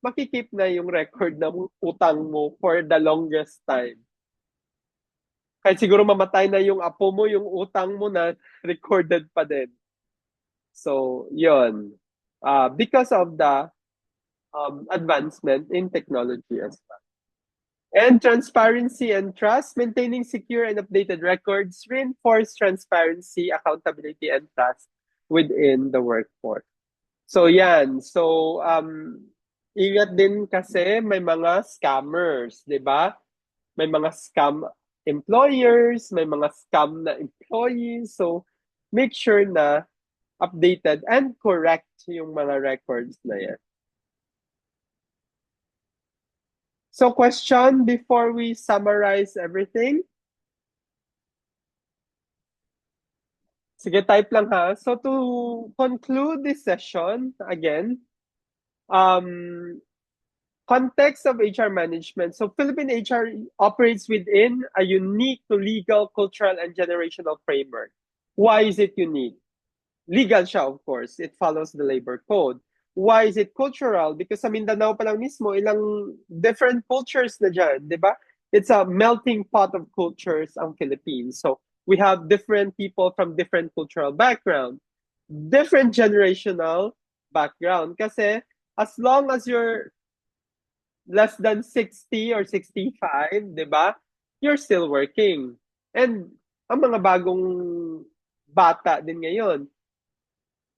makikip na yung record ng utang mo for the longest time. Kahit siguro mamatay na yung apo mo, yung utang mo na recorded pa din. So, yun. Because of the advancement in technology as well. And transparency and trust, maintaining secure and updated records, reinforce transparency, accountability, and trust within the workforce. So yan. So ingat din kasi may mga scammers, di ba? May mga scam employers, may mga scam na employees. So make sure na updated and correct yung mga records na yan. So question before we summarize everything. Sige, type lang ha. So to conclude this session, again, context of HR management. So Philippine HR operates within a unique legal, cultural, and generational framework. Why is it unique? Legal siya, of course. It follows the labor code. Why is it cultural? Because sa Mindanao pa lang mismo, ilang different cultures na dyan, di ba? It's a melting pot of cultures ang Philippines. So we have different people from different cultural background, different generational background. Kasi as long as you're less than 60 or 65, di ba? You're still working. And ang mga bagong bata din ngayon,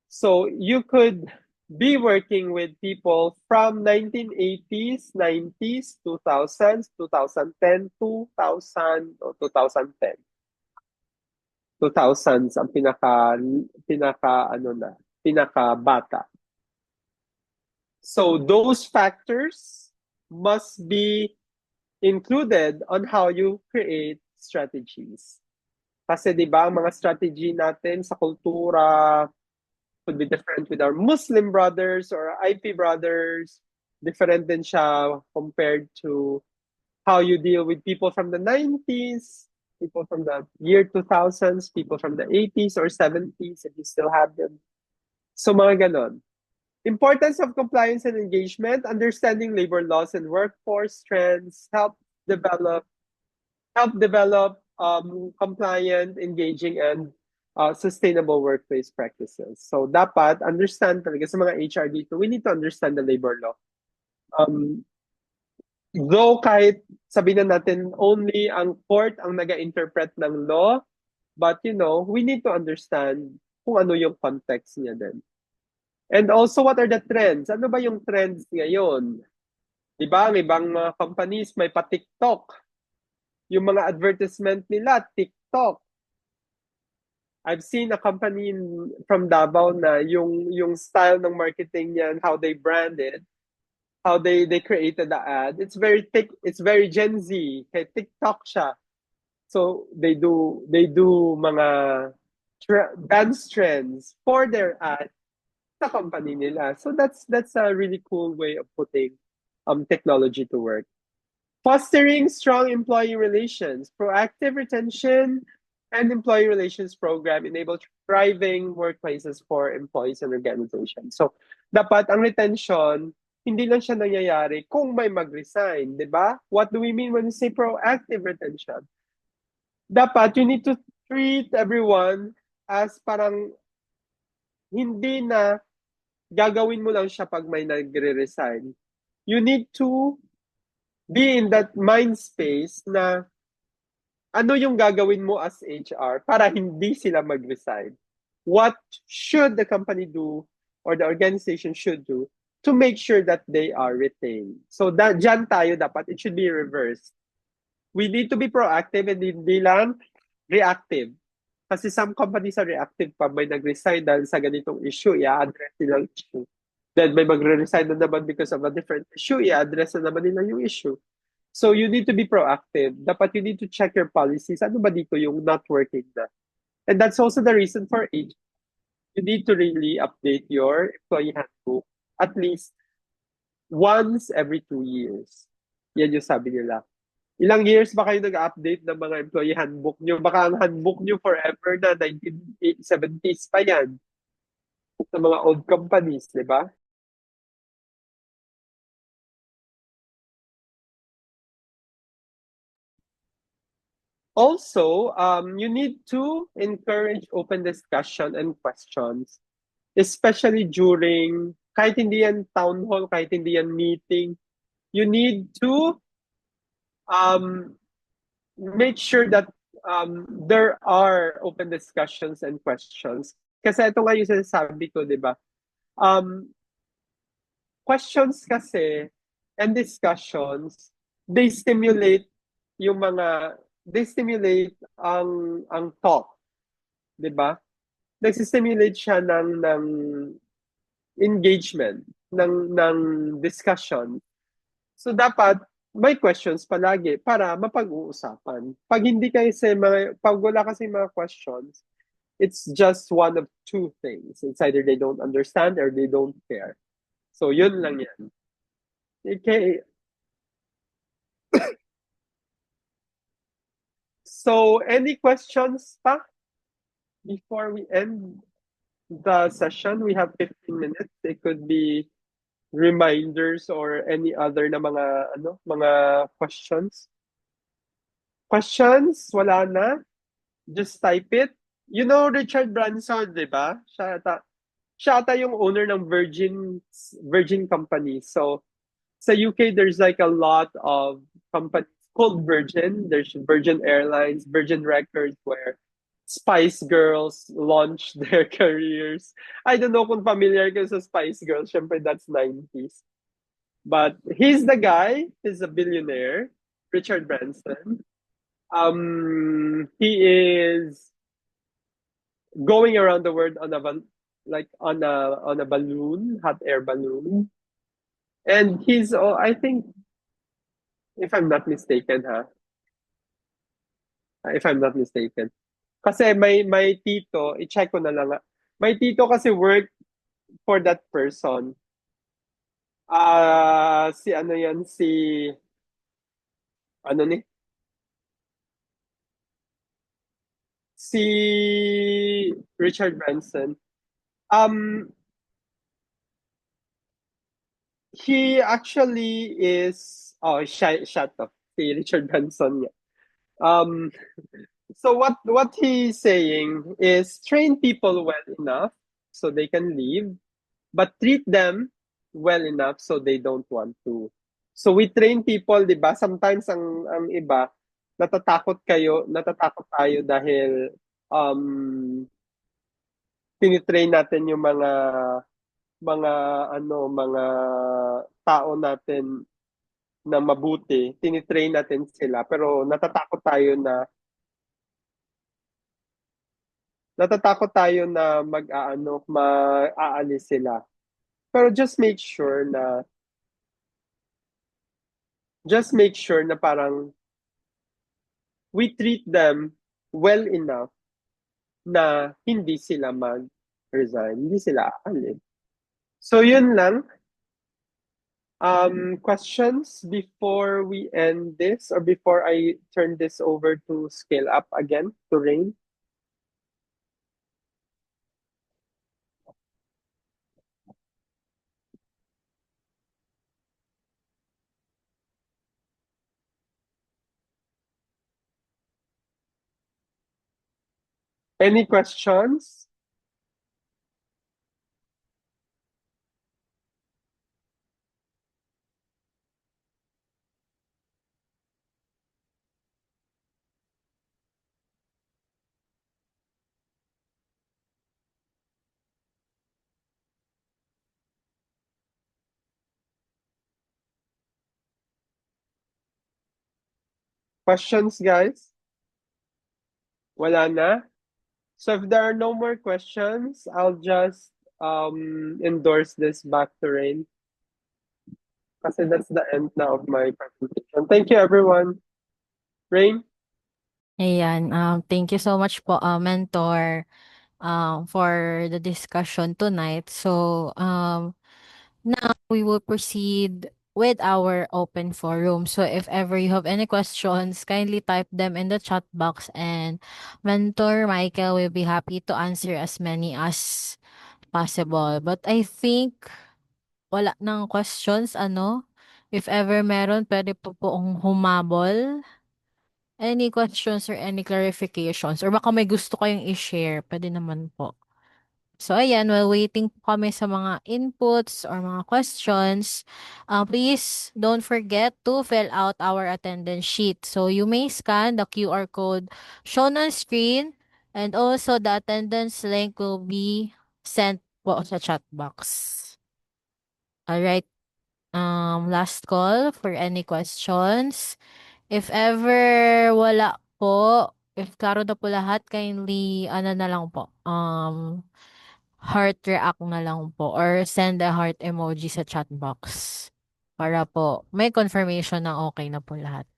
so you could be working with people from 1980s, 90s, 2000s, 2010, 2000 or 2010. 2000s ang pinaka bata. So those factors must be included on how you create strategies. Kasi 'di ba, ang mga strategy natin sa kultura could be different with our Muslim brothers or IP brothers. Different din siya compared to how you deal with people from the 90s, people from the year 2000s, people from the 80s or 70s if you still have them. So mga ganon. Importance of compliance and engagement, understanding labor laws and workforce trends, help develop compliant, engaging, and sustainable workplace practices. So dapat understand talaga sa mga HR dito, we need to understand the labor law. Though kahit sabihin na natin only ang court ang naga-interpret ng law, but we need to understand kung ano yung context niya din. And also, what are the trends? Ano ba yung trends ngayon? Diba, ang ibang mga companies may pa-TikTok. Yung mga advertisement nila, TikTok. I've seen a company from Davao na yung style ng marketing niyan, how they brand it, how they created the ad. It's very Gen Z. Kaya TikTok siya. So they do mga dance trends for their ad sa company nila. So that's a really cool way of putting technology to work. Fostering strong employee relations, proactive retention, and employee relations program enable thriving workplaces for employees and organizations. So, dapat ang retention, hindi lang siya nangyayari kung may mag-resign, di ba? What do we mean when we say proactive retention? Dapat you need to treat everyone as parang hindi na gagawin mo lang siya pag may nagre-resign. You need to be in that mind space na ano yung gagawin mo as HR para hindi sila mag-resign? What should the company do or the organization should do to make sure that they are retained? So dyan tayo dapat, it should be reversed. We need to be proactive and hindi lang reactive. Kasi some companies are reactive pa, may nag-resign dahil sa ganitong issue, i-address nila yung issue. Then may magre-resign na naman because of a different issue, i-address na naman nila yung issue. So you need to be proactive. Dapat you need to check your policies. Ano ba dito yung not working na? And that's also the reason for age. You need to really update your employee handbook at least once every 2 years. Yan yung sabi nila. Ilang years ba kayo nag-update ng mga employee handbook nyo? Baka ang handbook nyo forever na 1970s pa yan. Sa mga old companies, di ba? Also, you need to encourage open discussion and questions, especially during, kahit hindi yan town hall, kahit hindi yan meeting, you need to make sure that there are open discussions and questions. Kasi ito nga yung sinasabi ko, di ba? Questions kasi and discussions, they stimulate ang talk, 'di ba? Nagsi-stimulate siya ng engagement, ng discussion. So dapat may questions palagi para mapag-uusapan. Pag wala kasi mga questions, it's just one of two things. It's either they don't understand or they don't care. So yun lang yan. Okay. So any questions pa before we end the session? We have 15 minutes. It could be reminders or any other na mga questions. Questions? Wala na? Just type it. You know Richard Branson, di ba? Siya ata yung owner ng Virgin Company. So sa UK, there's like a lot of companies called Virgin. There's Virgin Airlines, Virgin Records, where Spice Girls launched their careers. I don't know kung familiar ka sa Spice Girls. Syempre, that's 90s. But he's the guy. He's a billionaire, Richard Branson. He is going around the world on a balloon, hot air balloon, and he's I think, if I'm not mistaken, if I'm not mistaken, kasi may tito, i-check ko na lang. May tito kasi work for that person. Si ano yan, ano ni? Si Richard Branson. He actually is, shut up. Si Richard Branson niya. So what he's saying is train people well enough so they can leave, but treat them well enough so they don't want to. So we train people, 'di ba? Sometimes ang iba natatakot tayo dahil tinitrain natin yung mga mga tao natin na mabuti, tinitrain natin sila, pero natatakot tayo na mag-aalis sila. Pero just make sure na parang we treat them well enough na hindi sila mag-resign, hindi sila aalis. So yun lang. Questions before we end this or before I turn this over to Scale Up again to Rain? Any questions? Questions, guys? Wala na? So if there are no more questions, I'll just endorse this back to Rain. Kasi that's the end now of my presentation. Thank you, everyone. Rain? Ayan, thank you so much po, mentor, for the discussion tonight. So, now we will proceed with our open forum. So if ever you have any questions, kindly type them in the chat box and Mentor Michael will be happy to answer as many as possible. But I think wala nang questions, ano? If ever meron, pwede po poong humabol. Any questions or any clarifications? Or baka may gusto kayong i-share, pwede naman po. So, ayan, while waiting po kami sa mga inputs or mga questions, please don't forget to fill out our attendance sheet. So, you may scan the QR code shown on screen and also the attendance link will be sent po sa chat box. Alright, last call for any questions. If ever wala po, if klaro na po lahat, kindly, ano na lang po, heart react na lang po or send a heart emoji sa chat box para po may confirmation na okay na po lahat.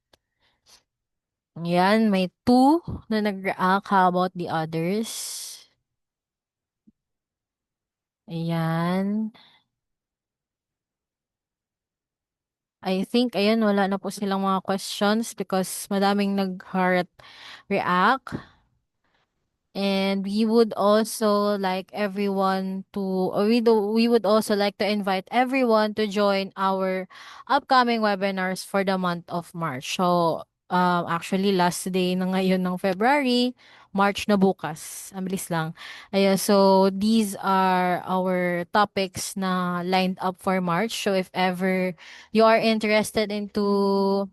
Yan, may 2 na nag-react. How about the others? Ayan. I think, ayan, wala na po silang mga questions because madaming nag-heart react. And we would also like everyone to, or we would also like to invite everyone to join our upcoming webinars for the month of March. So, actually, last day na ngayon ng February, March na bukas. Ang bilis lang. Ayun, so these are our topics na lined up for March. So, if ever you are interested into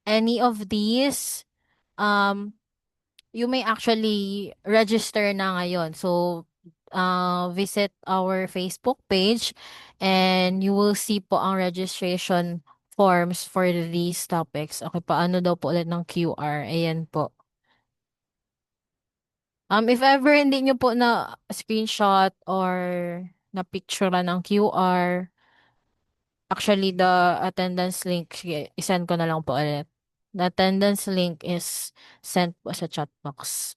any of these, um, you may actually register na ngayon. So, visit our Facebook page and you will see po ang registration forms for these topics. Okay, paano daw po ulit ng QR? Ayan po. If ever hindi nyo po na screenshot or na picture ng QR, actually the attendance link, sige, isend ko na lang po ulit. The attendance link is sent po sa chat box.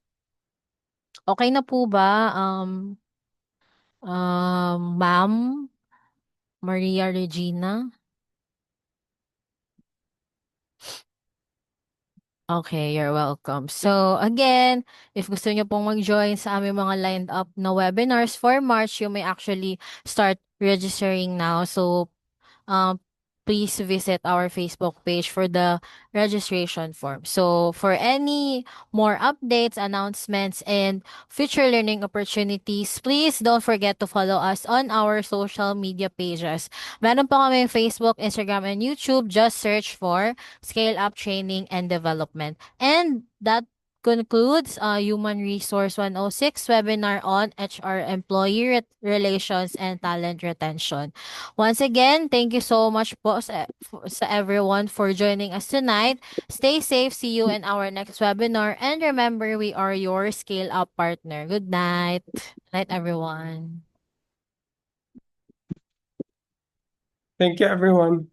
Okay na po ba, Ma'am Maria Regina? Okay, you're welcome. So, again, if gusto niyo pong mag-join sa aming mga lined up na webinars for March, you may actually start registering now. So, um, please visit our Facebook page for the registration form. So, for any more updates, announcements, and future learning opportunities, please don't forget to follow us on our social media pages. Meron pa kami Facebook, Instagram, and YouTube. Just search for Scale Up Training and Development. And that concludes Human Resource 106 webinar on HR Employee Relations and Talent Retention. Once again, thank you so much po sa everyone for joining us tonight. Stay safe. See you in our next webinar. And remember, we are your Scale Up partner. Good night. Night, everyone. Thank you, everyone.